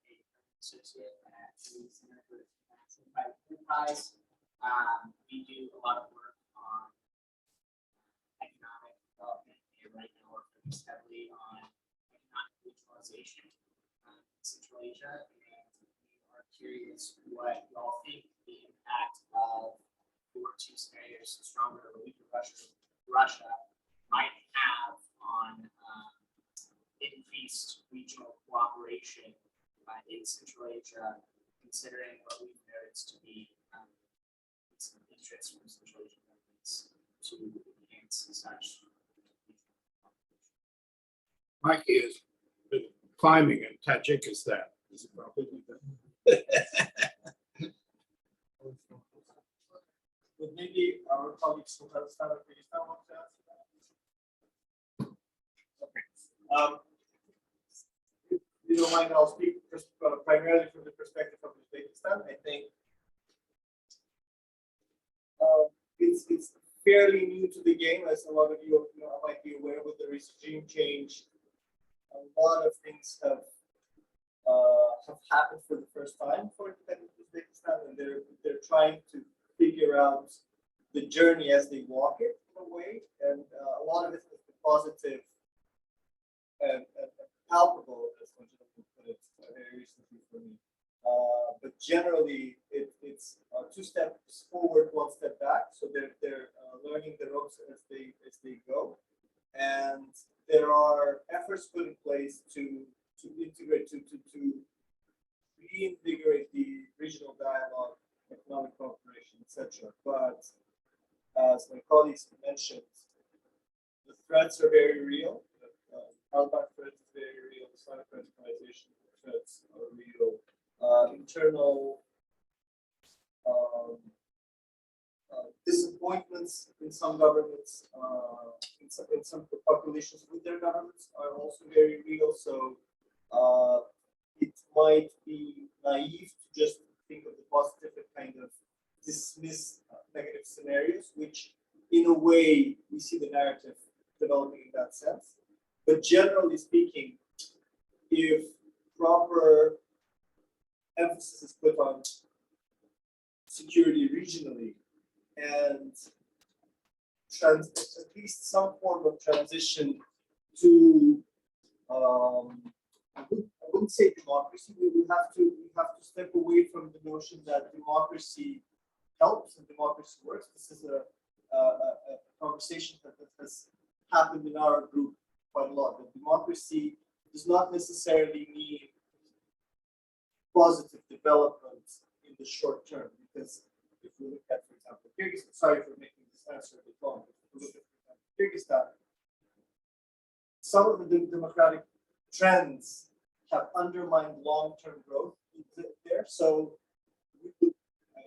a associate at the Center for International Private Enterprise. We do a lot of work on economic development, and right now we're focused heavily on economic regionalization in Central Asia. And we are curious what y'all think the impact of your two scenarios, stronger or weaker Russia might have on increased regional cooperation in Central Asia, considering what we've noticed to be some interest from Central Asian governments to enhance such. Mikey has been climbing in Tajikistan. But maybe our colleagues who have started Pakistan want to answer that. Okay. If you don't mind, I'll speak primarily from the perspective of Uzbekistan. I think it's fairly new to the game, as a lot of you might be aware with the regime change. A lot of things have happened for the first time for independent Uzbekistan, and they're trying to figure out the journey as they walk it in a way, and a lot of it has been positive and palpable, as one gentleman put it very recently for me. But generally, it's 2 steps forward, 1 step back. So they're learning the ropes as they go, and there are efforts put in place to integrate to reinvigorate the regional dialogue, economic cooperation, etc. But as my colleagues mentioned, the threats are very real. The Taliban threat is very real. The Islamic radicalization threats are real. Internal disappointments in some governments, in some populations with their governments are also very real. So it might be naive to just think of the positive and kind of dismiss negative scenarios, which in a way we see the narrative developing in that sense. But generally speaking, if proper emphasis is put on security regionally and at least some form of transition to I wouldn't say democracy. We have to step away from the notion that democracy helps and democracy works. This is a conversation that has happened in our group quite a lot. That democracy does not necessarily mean positive development in the short term, because if we look at, for example, Kyrgyzstan, sorry for making this answer a bit long, but if we look at, for example, Kyrgyzstan, some of the democratic trends have undermined long-term growth there. So I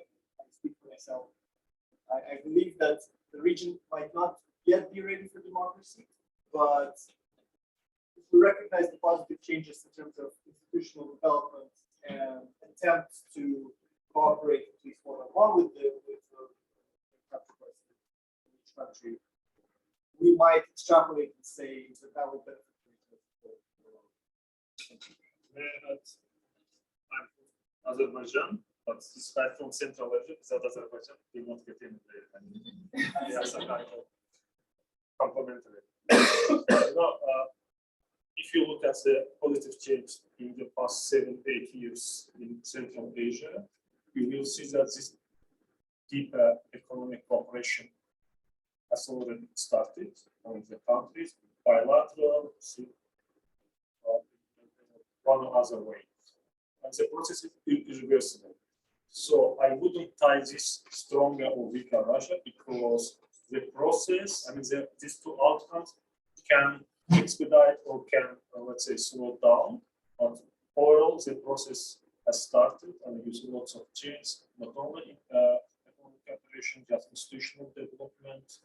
speak for myself. I believe that the region might not yet be ready for democracy, but if we recognize the positive changes in terms of institutional development and attempts to cooperate at least one-on-one with the country president in each country, we might extrapolate and say that would benefit. I'm from Azerbaijan, but this guy from Central Asia, South Azerbaijan, did not get in there. Yeah, some kind of complementary. If you look at the positive change in the past 7-8 years in Central Asia, you will see that this deeper economic cooperation has already started on the countries, bilateral, one or other way. And the process is irreversible. So I wouldn't tie this stronger or weaker Russia, because the process, I mean, these two outcomes can expedite or can, let's say, slow down. But overall, the process has started, and you see lots of change, not only in economic cooperation, just institutional development,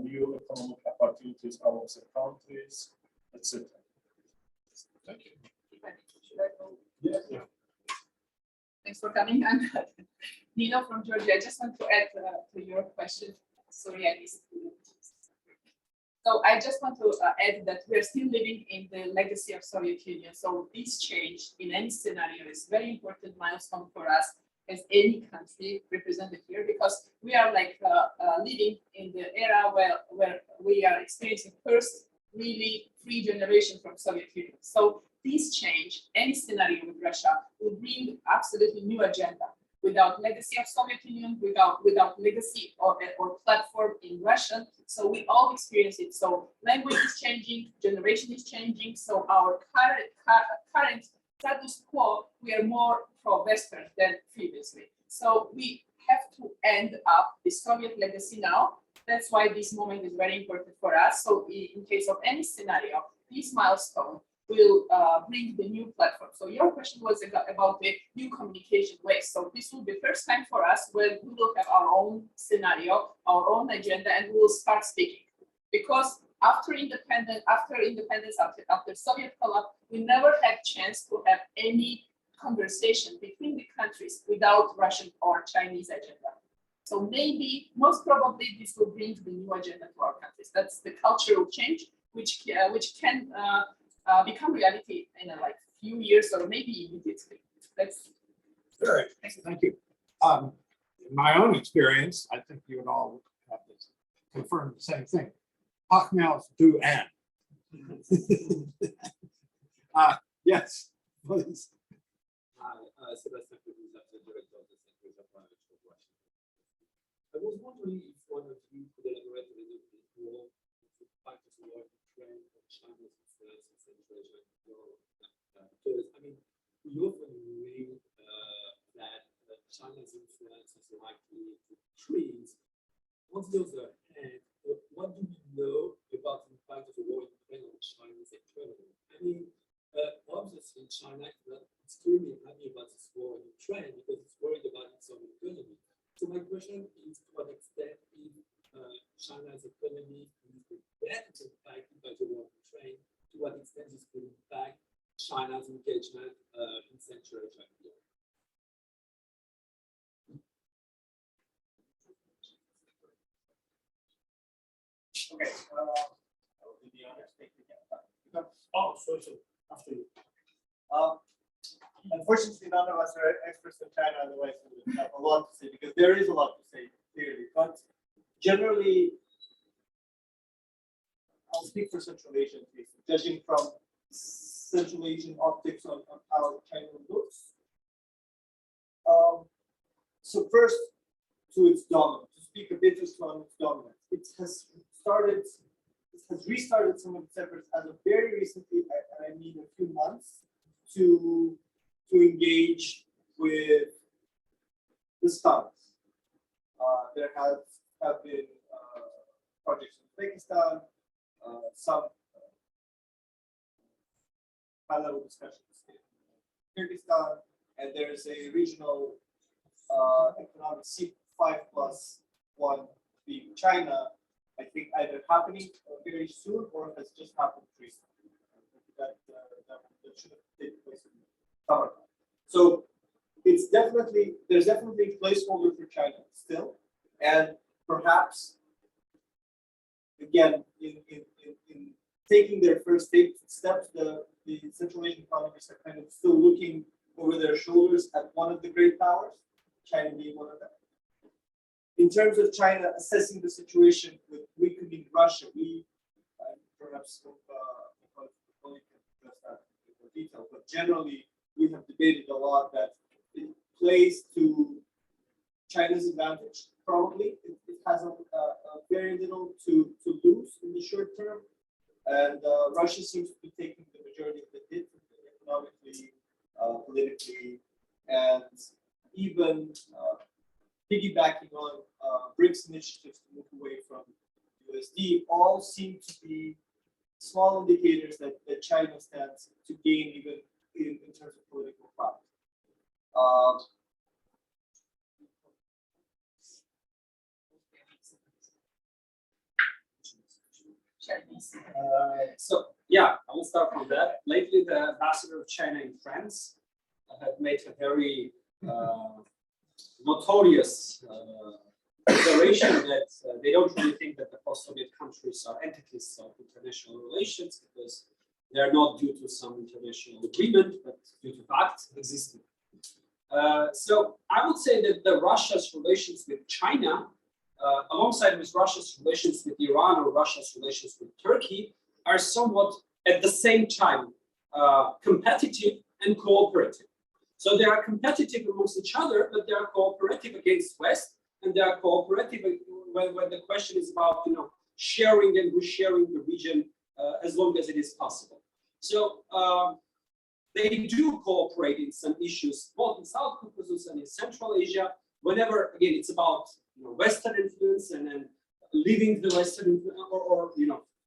new economic opportunities out of the countries, etc. Thank you. Should I go? Yeah. Thanks for coming. I'm Nino from Georgia. I just want to add to your question. Sorry, I missed you. So I just want to add that we're still living in the legacy of Soviet Union. So this change in any scenario is very important milestone for us as any country represented here, because we are like living in the era where we are experiencing first really free generation from Soviet Union. So this change, any scenario with Russia, will bring absolutely new agenda. Without legacy of Soviet Union, without legacy or platform in Russian. So we all experience it. So language is changing, generation is changing. So our current status quo, we are more pro-Western than previously. So we have to end up the Soviet legacy now. That's why this moment is very important for us. So in case of any scenario, this milestone will bring the new platform. So your question was about the new communication ways. So this will be the first time for us when we will have our own scenario, our own agenda, and we will start speaking. Because after independence, after Soviet collapse, we never had chance to have any conversation between the countries without Russian or Chinese agenda. So maybe, most probably, this will bring the new agenda to our countries. That's the cultural change, which can become reality in like few years or maybe immediately. That's very. Thank you. In my own experience, I think you would all have to confirm the same thing. Hawkmails do end. Yes, please. Sebastian, director of the Center of Language for Russia. I was wondering if one of you could elaborate a little bit more on the factors or the trend of China's influence in Central Asia and Europe. Because, I mean, we often read the other hand, what do we know about the impact of the war in Ukraine on China's economy? I mean, obviously, China is not extremely happy about this war in Ukraine because it's worried about its own economy. So my question is, to what extent is China's economy is impacted by the war in Ukraine? To what extent this could impact China's engagement in Central Asia? Okay, I will do the honors. Thank you again. Oh, so after you. Unfortunately, none of us are experts in China, otherwise we would have a lot to say, because there is a lot to say, clearly. But generally, I'll speak for Central Asian cases, judging from Central Asian optics on how China looks. So first, to its dominance, to speak a bit just on its dominance. It has restarted some of its efforts as of very recently, and I mean a few months, to engage with the Stars. There have been projects in Uzbekistan, some high-level discussions in Kyrgyzstan, and there is a regional economic C5+1 being China, I think either happening very soon or has just happened recently. That should have taken place in summertime. So there's definitely a placeholder for China still, and perhaps again in taking their first steps, the Central Asian economies are kind of still looking over their shoulders at one of the great powers, China being one of them. In terms of China assessing the situation with weakening Russia, we perhaps only can address that in more detail, but generally we have debated a lot that it plays to China's advantage. Probably it has a very little to lose in the short term, and Russia seems to be taking the majority of the hit economically, politically, and even piggybacking on BRICS initiatives to move away from USD, all seem to be small indicators that China stands to gain even in terms of political power. So yeah, I will start from that. Lately, the ambassador of China in France have made a very notorious declaration that they don't really think that the post-Soviet countries are entities of international relations because they are not due to some international agreement, but due to facts existing. So I would say that the Russia's relations with China, alongside with Russia's relations with Iran or Russia's relations with Turkey, are somewhat at the same time competitive and cooperative. So they are competitive amongst each other, but they are cooperative against West, and they are cooperative when the question is about sharing and resharing the region as long as it is possible. So they do cooperate in some issues, both in South Caucasus and in Central Asia. Whenever again it's about Western influence and then leaving the Western or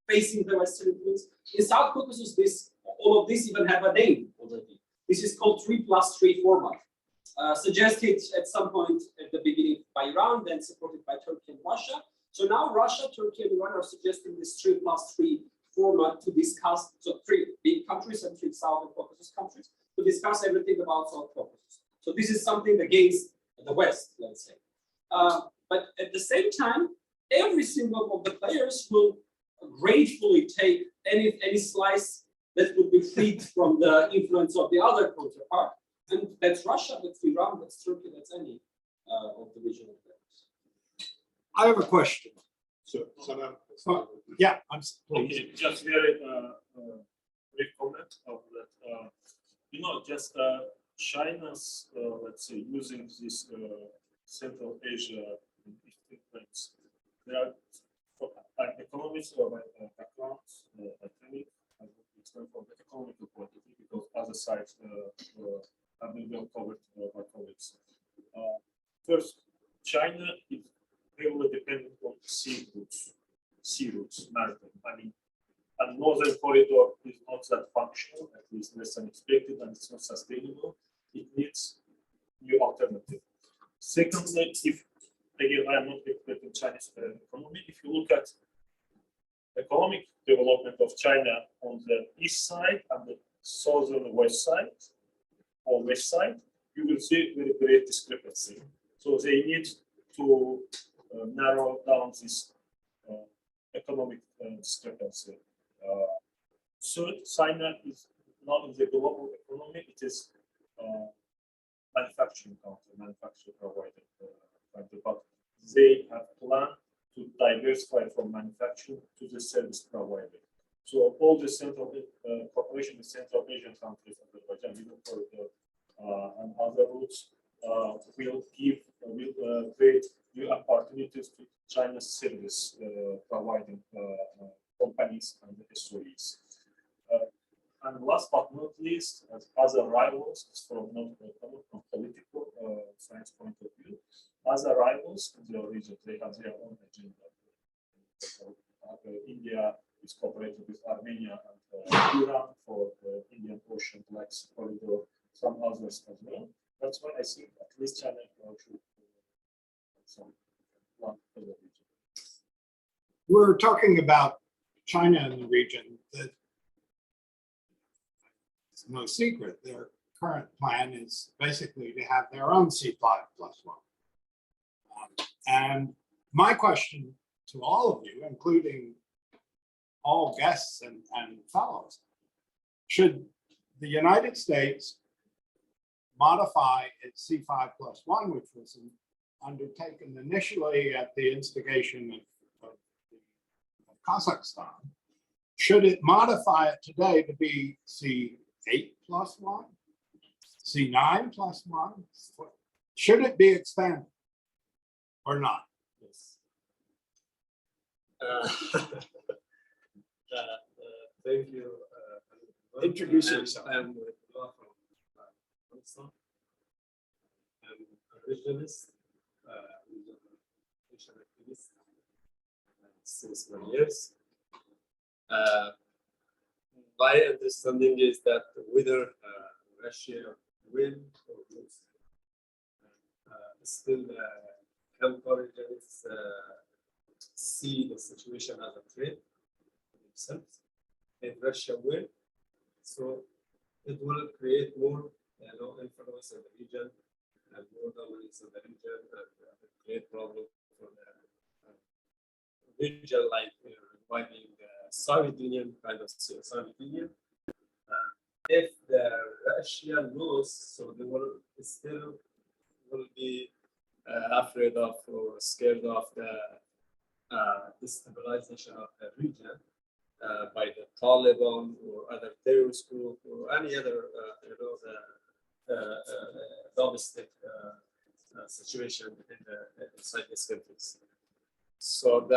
facing the Western influence. In South Caucasus, all of this even have a name already. This is called 3+3 format, suggested at some point at the beginning by Iran, then supported by Turkey and Russia. So now Russia, Turkey, and Iran are suggesting this 3+3 format to discuss, so 3 big countries and 3 Southern Caucasus countries, to discuss everything about South Caucasus. So this is something against the West, let's say. But at the same time, every single of the players will gratefully take any slice that would be freed from the influence of the other counterpart. And that's Russia, that's Iran, that's Turkey, that's any of the regional players. I have a question. Yeah, please. Okay, just very brief comment of that. Just China's, let's say, using this Central Asia influence. There are economists or backgrounds, I think, from the economical point of view, because other sides have been well covered by colleagues. First, China is heavily dependent on sea routes, maritime. I mean, and northern corridor is not that functional, at least less than expected, and it's not sustainable. It needs new alternative. Secondly, if again I am not expert in Chinese economy, if you look at economic development of China on the east side and the southern west side or west side, you will see very great discrepancy. So they need to narrow down this economic discrepancy. Third, China is not in the global economy; it is manufacturing country, manufacturing provider country, but they have planned to diversify from manufacturing to the service provider. So all the Central cooperation with Central Asian countries, Azerbaijan, Middle Corridor, and other routes will create new opportunities to China's service providing companies and SOEs. And last but not least, as other rivals, from political science point of view, other rivals in the region, they have their own agenda. India is cooperating with Armenia and Iran for the Indian Ocean Black Sea corridor, some others as well. That's why I think at least China should some one for the region. We're talking about China in the region. That it's no secret. Their current plan is basically to have their own C5+1. And my question to all of you, including all guests and fellows, should the United States modify its C5+1, which was undertaken initially at the instigation of Kazakhstan, should it modify it today to be C8+1, C9+1? Should it be expanded or not? Yes. Thank you. Introduce yourself. I am from Pakistan. I'm a regionalist, regional activist since many years. My understanding is that whether Russia will or lose, still CAMCA regions see the situation as a threat themselves, and Russia will. So it will create more, influence in the region and more dominance in the region, and create problems for the region, like reviving the Soviet Union, kind of Soviet Union. If the Russia lose, so they will still be afraid of or scared of the destabilization of the region by the Taliban or other terrorist group or any other, domestic situation inside these countries. So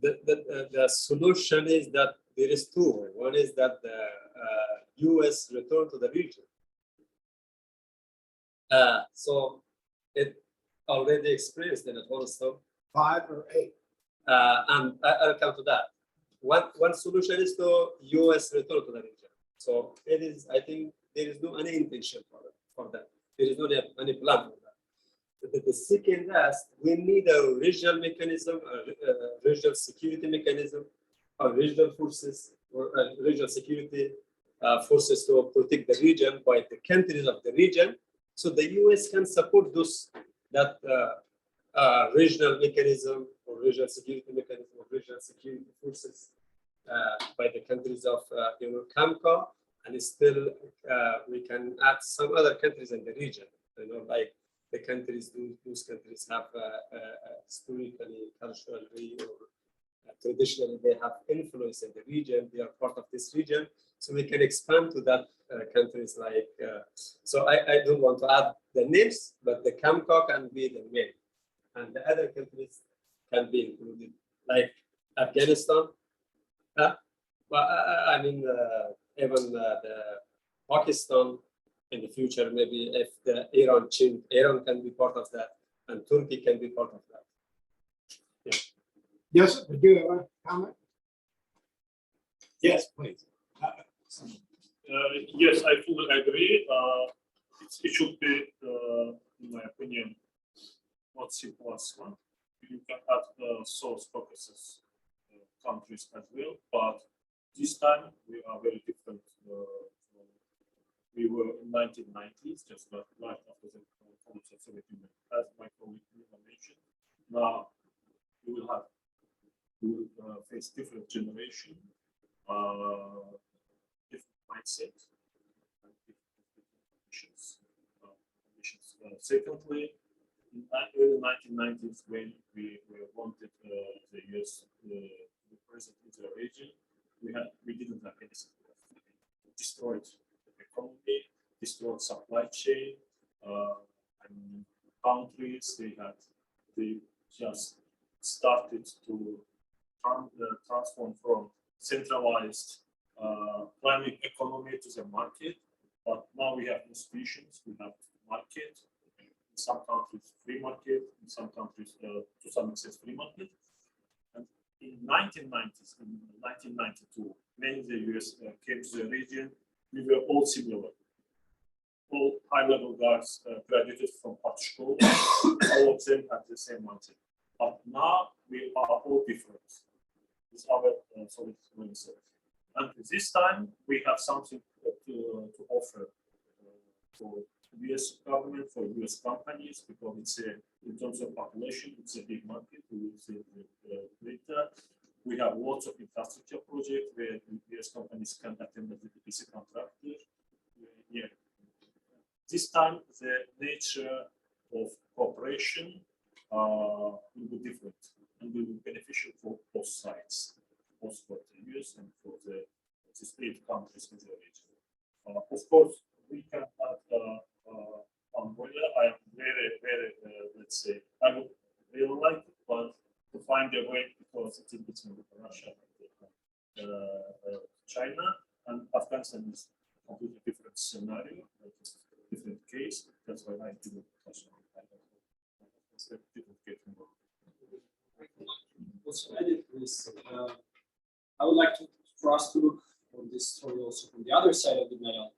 the solution is that there is two. One is that the U.S. return to the region. So it already experienced in Afghanistan. 5 or 8? And I'll come to that. One solution is to U.S. return to the region. So it is, I think, there is no any intention for that. There is no any plan for that. The second ask, we need a regional mechanism, a regional security mechanism, or regional forces, or regional security forces to protect the region by the countries of the region. So the U.S. can support that regional mechanism or regional security mechanism or regional security forces by the countries of CAMCA, and still we can add some other countries in the region. Like the countries, those countries have historically, culturally, or traditionally they have influence in the region. They are part of this region, so we can expand to that countries like. So I don't want to add the names, but the CAMCA can be the main, and the other countries can be included, like Afghanistan. Well, I mean, even the Pakistan in the future, maybe if the Iran can be part of that, and Turkey can be part of that. Yeah. Yes, do you have a comment? Yes, please. Yes, I fully agree. It should be, in my opinion, not C++. You can add South Caucasus countries as well, but this time we are very different. We were in 1990s, just right after the collapse of Soviet Union, as my colleague mentioned. Now we will face different generation, different mindset, and different conditions. Secondly, in the early 1990s, when we wanted the US the present in the region, we didn't have anything. Destroyed the economy, destroyed supply chain, and countries they just started to transform from centralized planning economy to the market. But now we have institutions, we have market. In some countries, free market. In some countries, to some extent, free market. And in 1990s, in 1992, when the US came to the region, we were all similar. All high-level guys graduated from art school. All of them had the same mindset. But now we are all different. With our solid mindset. And this time we have something to offer for US government, for US companies, because it's in terms of population, it's a big market. We will see later. We have lots of infrastructure projects where US companies can attend as a EPC contractor. Yeah. This time the nature of cooperation will be different and will be beneficial for both sides, both for the US and for the state countries in the region. Of course, we can add Mongolia. I am very, let's say, I would really like it, but to find a way, because it's in between Russia and China, and Afghanistan is a completely different scenario, different case. That's why I didn't touch on it. It's a different case. Also added is, I would like for us to look on this story also from the other side of the medal.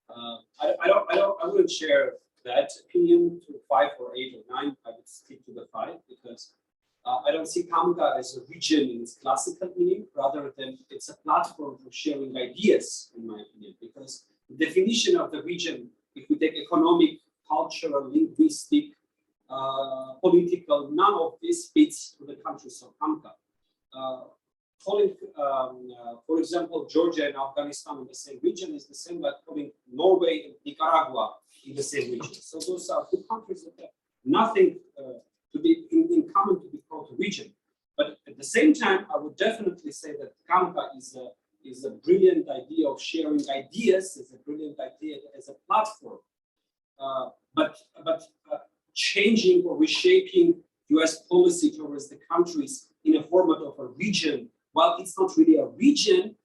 I wouldn't share that opinion to 5 or 8 or 9. I would stick to the 5 because I don't see CAMCA as a region in its classical meaning, rather than it's a platform for sharing ideas, in my opinion. Because the definition of the region, if we take economic, cultural, linguistic, political, none of this fits to the countries of CAMCA. Calling, for example, Georgia and Afghanistan in the same region is the same like calling Norway and Nicaragua in the same region. So those are two countries that have nothing to be in common to be called a region. But at the same time, I would definitely say that CAMCA is a brilliant idea of sharing ideas, is a brilliant idea as a platform. But changing or reshaping US policy towards the countries in a format of a region, while it's not really a region,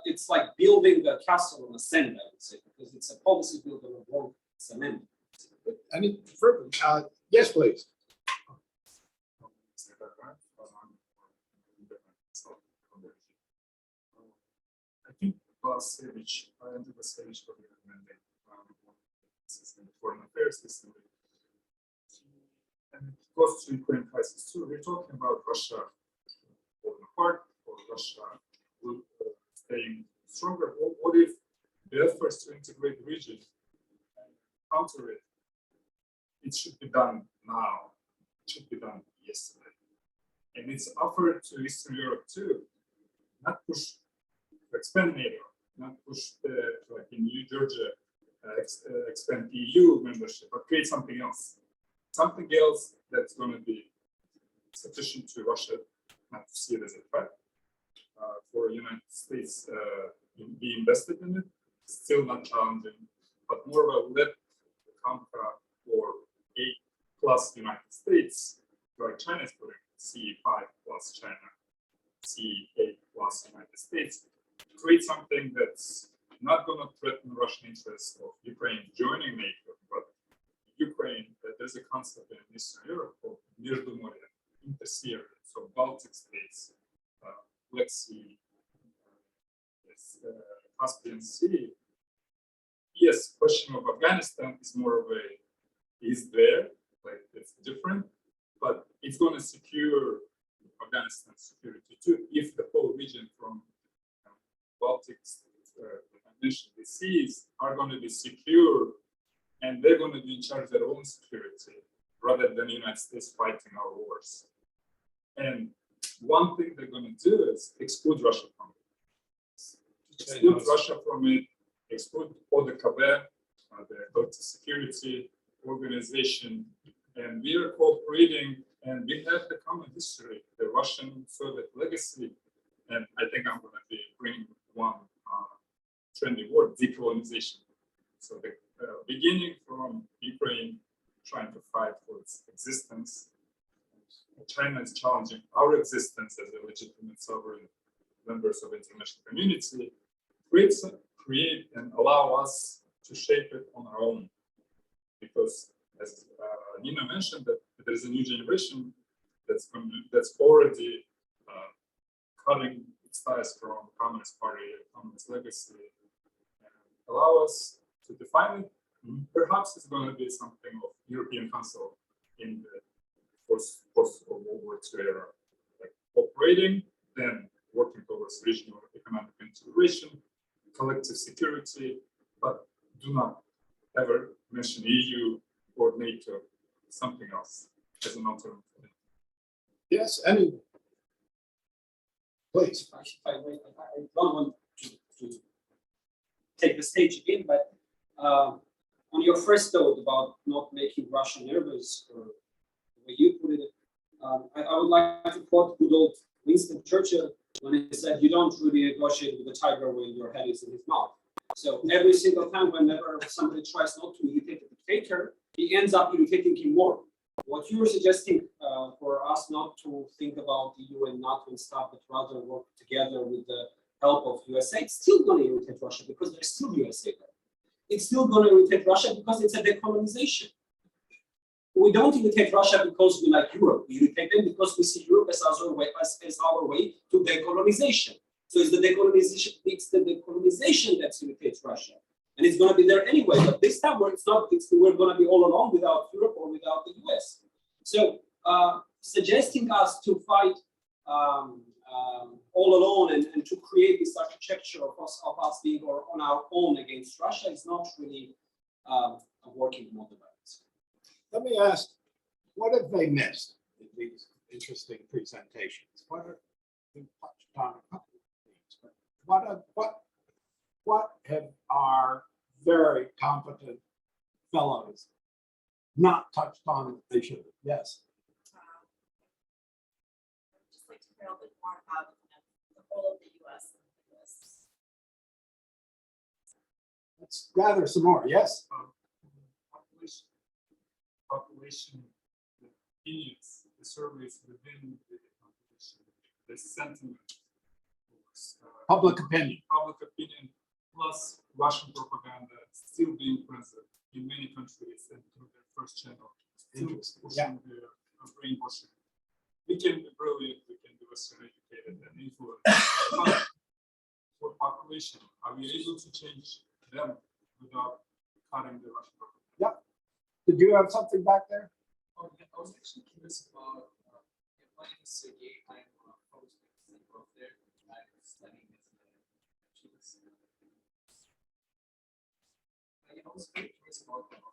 it's like building the castle on a sand, I would say, because it's a policy built on a wrong cement. I mean, yes, please. I think Basevich, Andrew Basevich, probably recommended foreign affairs this week. And it goes to Ukraine crisis too. We're talking about Russia falling apart or Russia will staying stronger. What if the efforts to integrate the region and counter it? It should be done now. It should be done yesterday. And it's offered to Eastern Europe too. Not push to expand NATO, not push like in New Georgia, expand EU membership, but create something else. Something else that's going to be sufficient to Russia not to see it as a threat, for the United States be invested in it, still not challenging, but more about let the CAMCA or 8+ United States, like China is putting C5+ China, C8+ United States, create something that's not going to threaten Russian interests of Ukraine joining NATO, but Ukraine, there's a concept in Eastern Europe called Междуморье, intersphere. So Baltic states, Black Sea, Caspian Sea. Yes, question of Afghanistan is more of a is there, like it's different, but it's going to secure Afghanistan's security too if the whole region from Baltic the seas are going to be secure and they're going to be in charge of their own security rather than the United States fighting our wars. And one thing they're going to do is exclude Russia from it. Exclude Russia from it, exclude ODKB, the Total Security Organization, and we are cooperating and we have the common history, the Russian-Soviet legacy, and I think I'm going to be bringing one trendy word, decolonization. So the beginning from Ukraine trying to fight for its existence, China is challenging our existence as a legitimate sovereign members of the international community, create and allow us to shape it on our own. Because as Nina mentioned, that there's a new generation that's already cutting its ties from Communist Party, Communist legacy, and allow us to define it. Perhaps it's going to be something of European Council in the post-World War II era, like operating, then working towards regional economic integration, collective security, but do not ever mention EU or NATO, something else as an alternative. Yes, any. Please. I don't want to take the stage again, but on your first thought about not making Russia nervous, or the way you put it, I would like to quote good old Winston Churchill when he said, "You don't really negotiate with the tiger when your head is in his mouth." So every single time, whenever somebody tries not to irritate the dictator, he ends up irritating him more. What you're suggesting for us not to think about the EU and NATO and stuff, but rather work together with the help of USA, it's still going to irritate Russia because there's still USA there. It's still going to irritate Russia because it's a decolonization. We don't irritate Russia because we like Europe. We irritate them because we see Europe as our way to decolonization. So it's the decolonization that irritates Russia. And it's going to be there anyway. But this time we're going to be all alone without Europe or without the US. So suggesting us to fight all alone and to create this architecture of us being on our own against Russia is not really a working model. Let me ask, what have they missed in these interesting presentations? What are you touched on a couple of things, but what have our very competent fellows not touched on that they should have? Yes. I'd just like to hear a little bit more about the role of the US in this. Let's gather some more. Yes. Population opinions, the surveys within the population, the sentiment, Public opinion, plus Russian propaganda still being present in many countries and through their first channel, still pushing their brainwashing. We can be brilliant, we can be Western educated and influenced. But for population, are we able to change them without cutting the Russian propaganda? Yep. Did you have something back there? I was actually curious about why is Sergei kind of posted both there and studying this. I was very curious about that.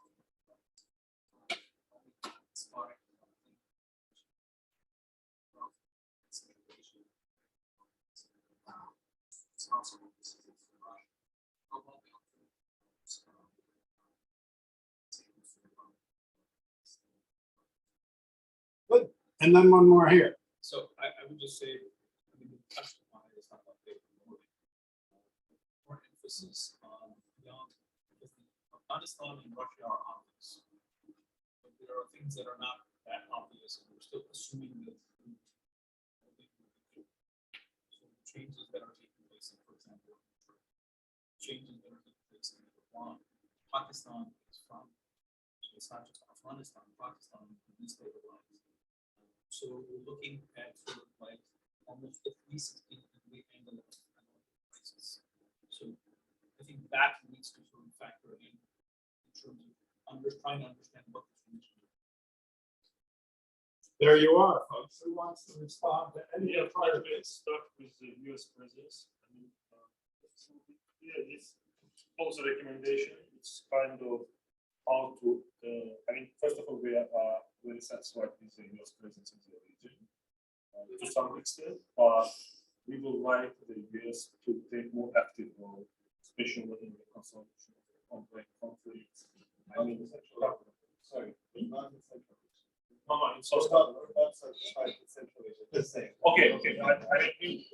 Good. And then one more here. So I would just say, I mean, touched upon it, it's not about big more emphasis on beyond, because Afghanistan and Russia are obvious. But there are things that are not that obvious, and we're still assuming that. So the changes that are taking place in, for example, changes that are taking place in Iran, Pakistan is from, so it's not just Afghanistan, Pakistan is destabilized. So we're looking at sort of like almost a 360 degree angle of crisis. So I think that needs to sort of factor in terms of trying to understand what this means. There you are, folks. Who wants to respond to any Yeah, of try our to get stuck with the US presence. I mean, yeah, this also recommendation. It's kind of how to, I mean, first of all, we are very satisfied with the US presence in the region to some extent, but we would like the US to take more active role, especially in the consolidation of complex conflicts. I mean, Sorry, not in Central Asia. no, in South We're not satisfied with Central Asia. Just saying. Okay. I mean,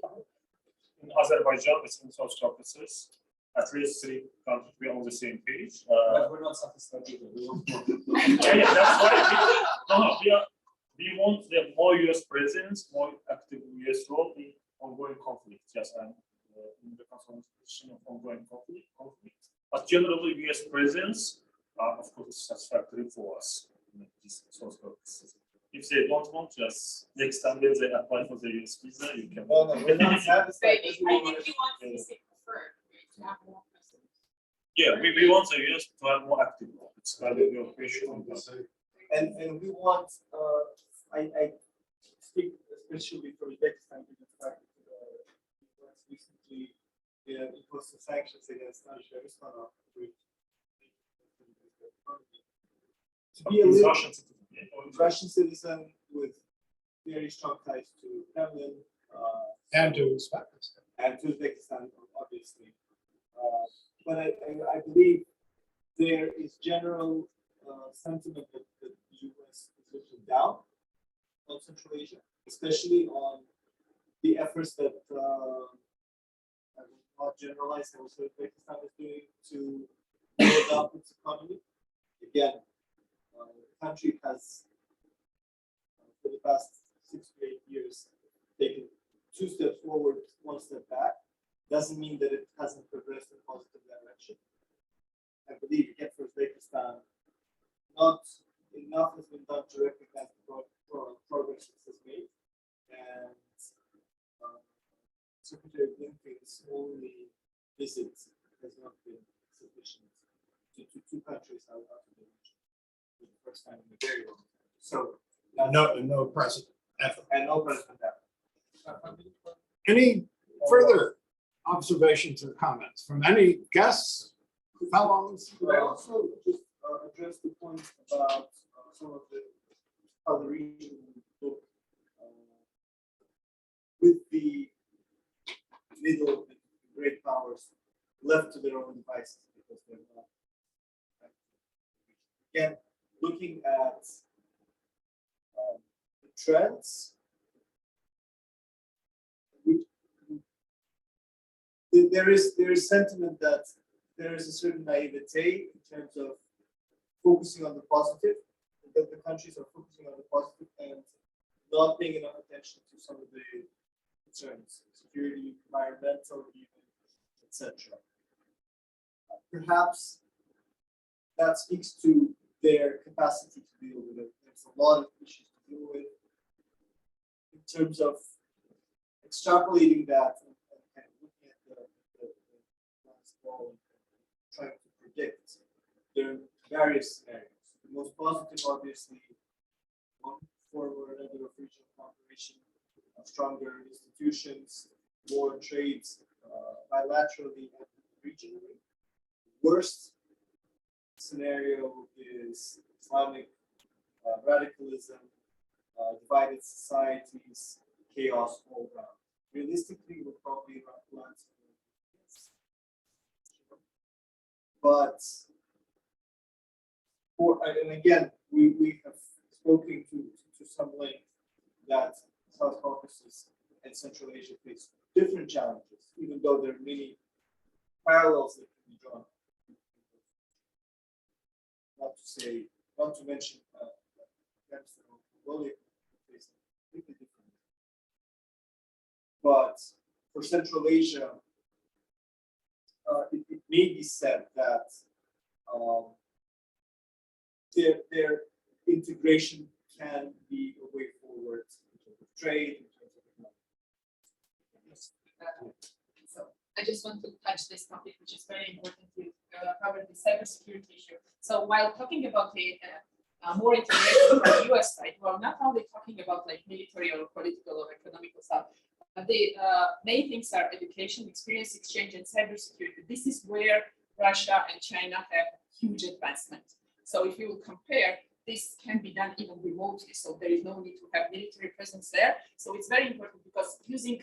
in Azerbaijan, it's in South Caucasus. At least 3 countries, we're on the same page. But we're not satisfied either. We want more. Yeah, that's why we want the more US presence, more active US role in ongoing conflicts. Yes, and in the consolidation of ongoing conflict. But generally, US presence, of course, is satisfactory for us. This source purposes. If they don't want, just next time when they apply for the US visa, you can. No, we're not satisfied. I think you want to say preferred, right, to have more presence. Yeah, we want the US to have more active role. It's kind of your question. And we want, I speak especially for Uzbekistan, given the fact that US recently imposed some sanctions against Asia-Caucasus. To be a little Russian citizen with very strong ties to Kremlin and to Uzbekistan. and to Uzbekistan, obviously. But I believe there is general sentiment that the US is looking down on Central Asia, especially on the efforts that I will not generalize, I will say Uzbekistan is doing to build up its economy. Again, the country has, for the past 6 to 8 years, taken 2 steps forward, 1 step back. Doesn't mean that it hasn't progressed in a positive direction. I believe, again, for Uzbekistan, not enough has been done to recognize the progress this has made. And Secretary Blinken's only visit has not been sufficient to 2 countries out of the region for the first time in a very long time. So, No precedent ever. and no president ever. Any further observations or comments from any guests, fellows? Could I also just address the point about some of the how the region will look with the middle and great powers left to their own devices because they're not. Again, looking at the trends, there is sentiment that there is a certain naivete in terms of focusing on the positive, that the countries are focusing on the positive and not paying enough attention to some of the concerns, security, environmental, etc. Perhaps that speaks to their capacity to deal with it. There's a lot of issues to deal with in terms of extrapolating that and looking at the glass ball and trying to predict. There are various scenarios. The most positive, obviously, one form or another of regional cooperation, stronger institutions, more trades bilaterally and regionally. Worst scenario is Islamic radicalism, divided societies, chaos all around. Realistically, we'll probably land but and again, we have spoken to some length that South Caucasus and Central Asia face different challenges, even though there are many parallels that can be drawn. Not to mention Afghanistan or Mongolia face completely different. But for Central Asia, it may be said that their integration can be a way forward in terms of trade, in terms of economic. So I just want to touch this topic, which is very important to cover the cybersecurity issue. So while talking about the more integration from the US side, we're not only talking about like military or political or economical stuff. The main things are education, experience exchange, and cybersecurity. This is where Russia and China have huge advancement. So if you will compare, this can be done even remotely. So there is no need to have military presence there. So it's very important because using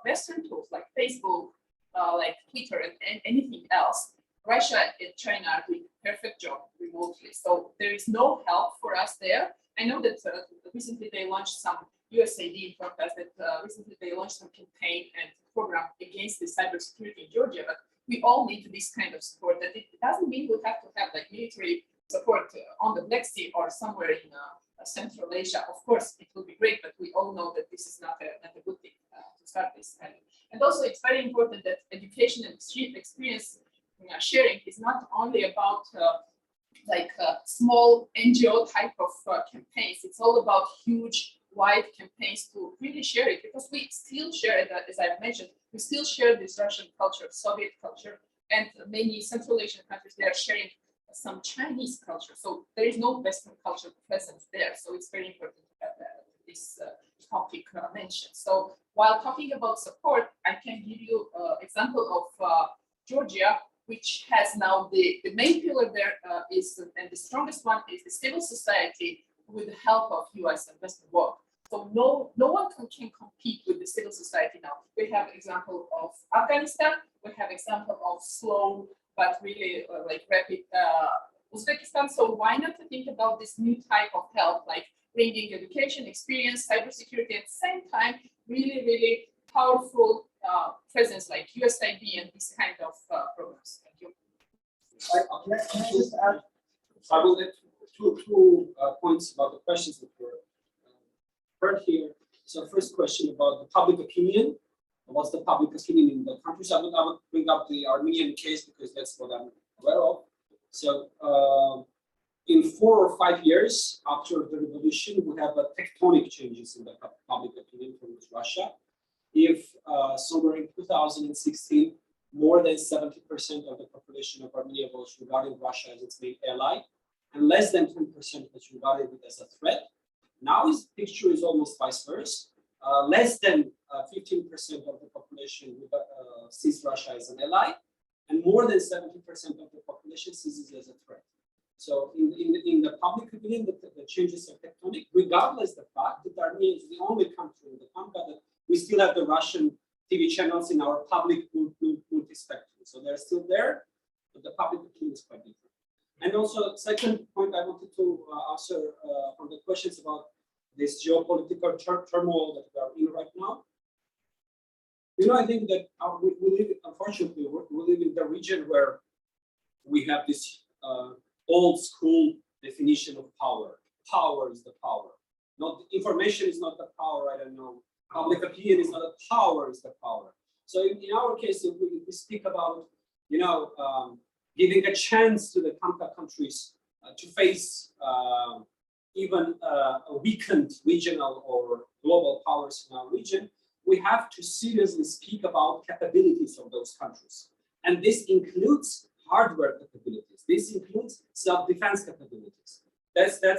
Western tools like Facebook, like Twitter, and anything else, Russia and China are doing a perfect job remotely. So there is no help for us there. I know that recently they launched some USAID informed us that recently they launched some campaign and program against the cybersecurity in Georgia, but we all need this kind of support. That it doesn't mean we have to have like military support on the Black Sea or somewhere in Central Asia. Of course, it will be great, but we all know that this is not a good thing to start this. And also, it's very important that education and experience sharing is not only about small NGO type of campaigns. It's all about huge, wide campaigns to really share it, because we still share it, as I've mentioned, we still share this Russian culture, Soviet culture, and many Central Asian countries, they are sharing some Chinese culture. So there is no Western culture present there. So it's very important to have this topic mentioned. So while talking about support, I can give you an example of Georgia, which has now the main pillar there and the strongest one is the civil society with the help of US and Western world. So no one can compete with the civil society now. We have example of Afghanistan, we have example of slow but really rapid Uzbekistan. So why not to think about this new type of help, like bringing education, experience, cybersecurity, at the same time, really powerful presence like USAID and this kind of programs. Thank you. Can I just add? I will add two points about the questions that were heard here. So first question about the public opinion. What's the public opinion in the countries? I would bring up the Armenian case because that's what I'm aware of. So in 4 or 5 years after the revolution, we have tectonic changes in the public opinion towards Russia. If somewhere in 2016, more than 70% of the population of Armenia was regarding Russia as its main ally, and less than 10% was regarded it as a threat. Now the picture is almost vice versa. Less than 15% of the population sees Russia as an ally, and more than 70% of the population sees it as a threat. So in the public opinion, the changes are tectonic, regardless of the fact that Armenia is the only country in the CAMCA that we still have the Russian TV channels in our public multi-spectrum. So they're still there, but the public opinion is quite different. And also, second point I wanted to answer on the questions about this geopolitical turmoil that we are in right now. You know, I think that we live, unfortunately, we live in the region where we have this old school definition of power. Power is the power. Not information is not the power. I don't know. Public opinion is not a power. Is the power. So in our case, if we speak about, giving a chance to the CAMCA countries to face even a weakened regional or global powers in our region, we have to seriously speak about capabilities of those countries. And this includes hardware capabilities. This includes self-defense capabilities. That's the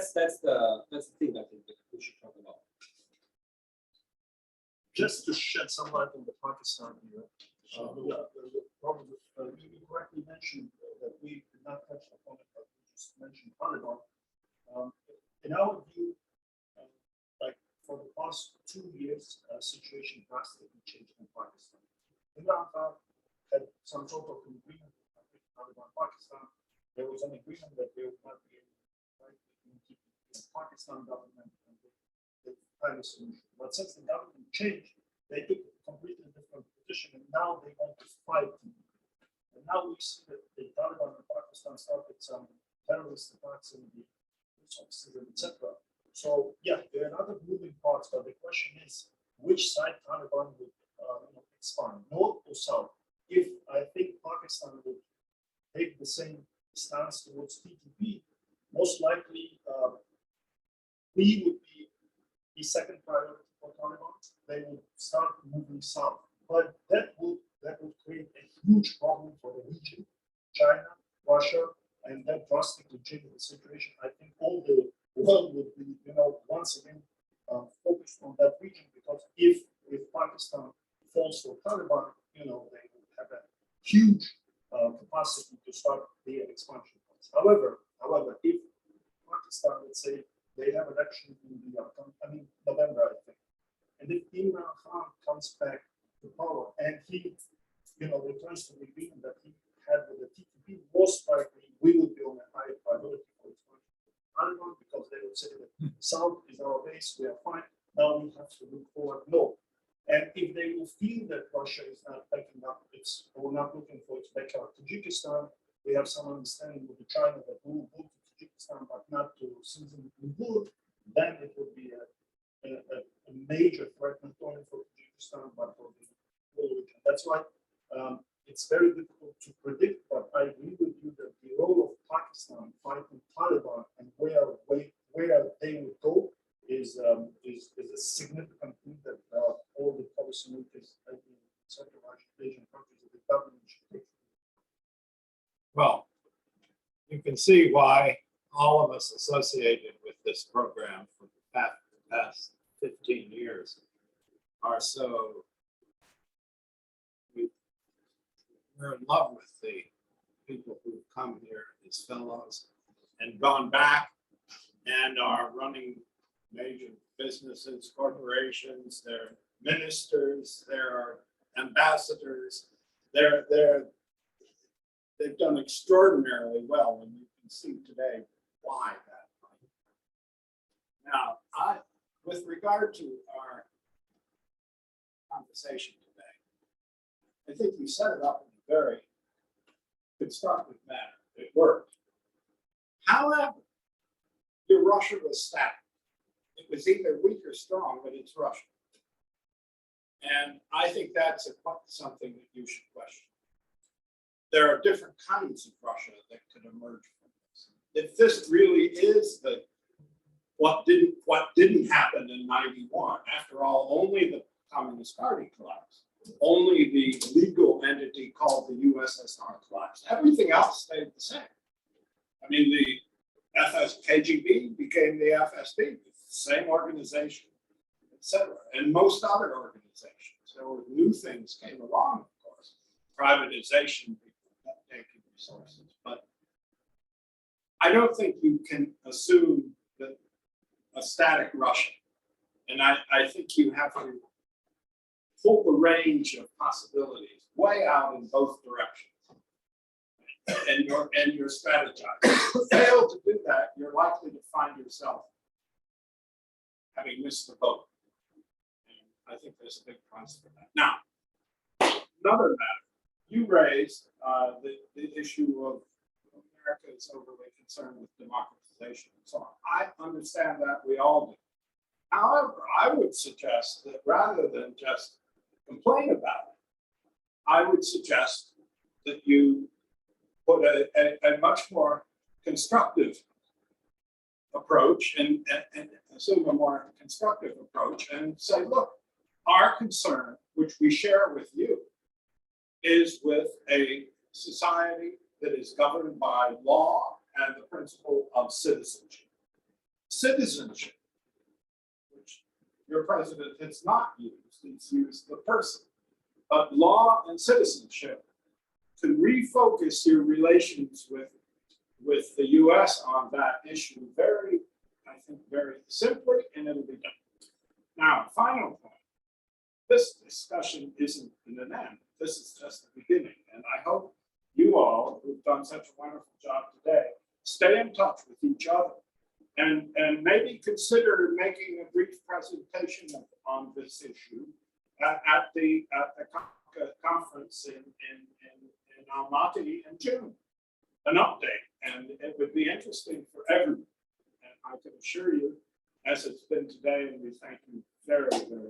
thing I think that we should talk about. Just to shed some light on the Pakistan here, you correctly mentioned that we did not touch upon it, but we just mentioned Taliban. In our view, for the past 2 years, situation drastically changed in Pakistan. Imran Khan had some sort of an agreement with Taliban Pakistan. There was an agreement that there would not be any fight between the Pakistan government and the private solution. But since the government changed, they took a completely different position, and now they want to fight. And now we see that the Taliban in Pakistan started some terrorist attacks in the offices, etc. So yeah, there are other moving parts, but the question is which side Taliban would expand, north or south? If I think Pakistan would take the same stance towards TTP, most likely we would be the second priority for Taliban. They would start moving south, but that would create a huge problem for the region, China, Russia, and that drastically change the situation. I think all the world would be, once again focused on that region, because if Pakistan falls for Taliban, they would have a huge capacity to start their expansion plans. However, if Pakistan, let's say, they have election in the November, I think, and if Imran Khan comes back to power and he, returns to the agreement that he had with the TTP, most likely we would be on a high priority for Taliban, because they would say that South is our base, we are fine. Now we have to look forward north. And if they will feel that Russia is not backing up or not looking for its backyard, Tajikistan, we have some understanding with China that we will go to Tajikistan but not to Sinzan Uyghur, then it would be a major threat not only for Tajikistan but for the whole region. That's why it's very difficult to predict, but I agree with you that the role of Pakistan fighting Taliban and where they would go is a significant thing that all the policymakers in Central Asian countries of the government should take. Well, you can see why all of us associated with this program for the past 15 years are so, we're in love with the people who've come here as fellows and gone back and are running major businesses, corporations, they're ministers, they're ambassadors, they've done extraordinarily well, and you can see today why that. Now, with regard to our conversation today, I think you set it up in a very constructive manner. It worked. However, your Russia was static. It was either weak or strong, but it's Russia. And I think that's something that you should question. There are different kinds of Russia that could emerge from this. If this really is what didn't happen in '91, after all, only the Communist Party collapsed. Only the legal entity called the USSR collapsed. Everything else stayed the same. I mean, the KGB became the FSB, same organization, etc. And most other organizations. There were new things came along, of course. Privatization, taking resources. But I don't think you can assume that a static Russia. And I think you have to pull the range of possibilities way out in both directions. And you're strategizing. If you fail to do that, you're likely to find yourself having missed the boat. And I think there's a big price for that. Now, another matter, you raised the issue of America is overly concerned with democratization and so on. I understand that, we all do. However, I would suggest that rather than just complain about it, I would suggest that you put a much more constructive approach and assume a more constructive approach and say, look, our concern, which we share with you, is with a society that is governed by law and the principle of citizenship. Citizenship, which your president has not used, he's used the person. But law and citizenship can refocus your relations with the US on that issue very simply, and it'll be done. Now, final point. This discussion isn't an end. This is just the beginning. And I hope you all, who've done such a wonderful job today, stay in touch with each other and maybe consider making a brief presentation on this issue at the CAMCA conference in Almaty in June, an update, and it would be interesting for everyone. And I can assure you, as it's been today, and we thank you very, very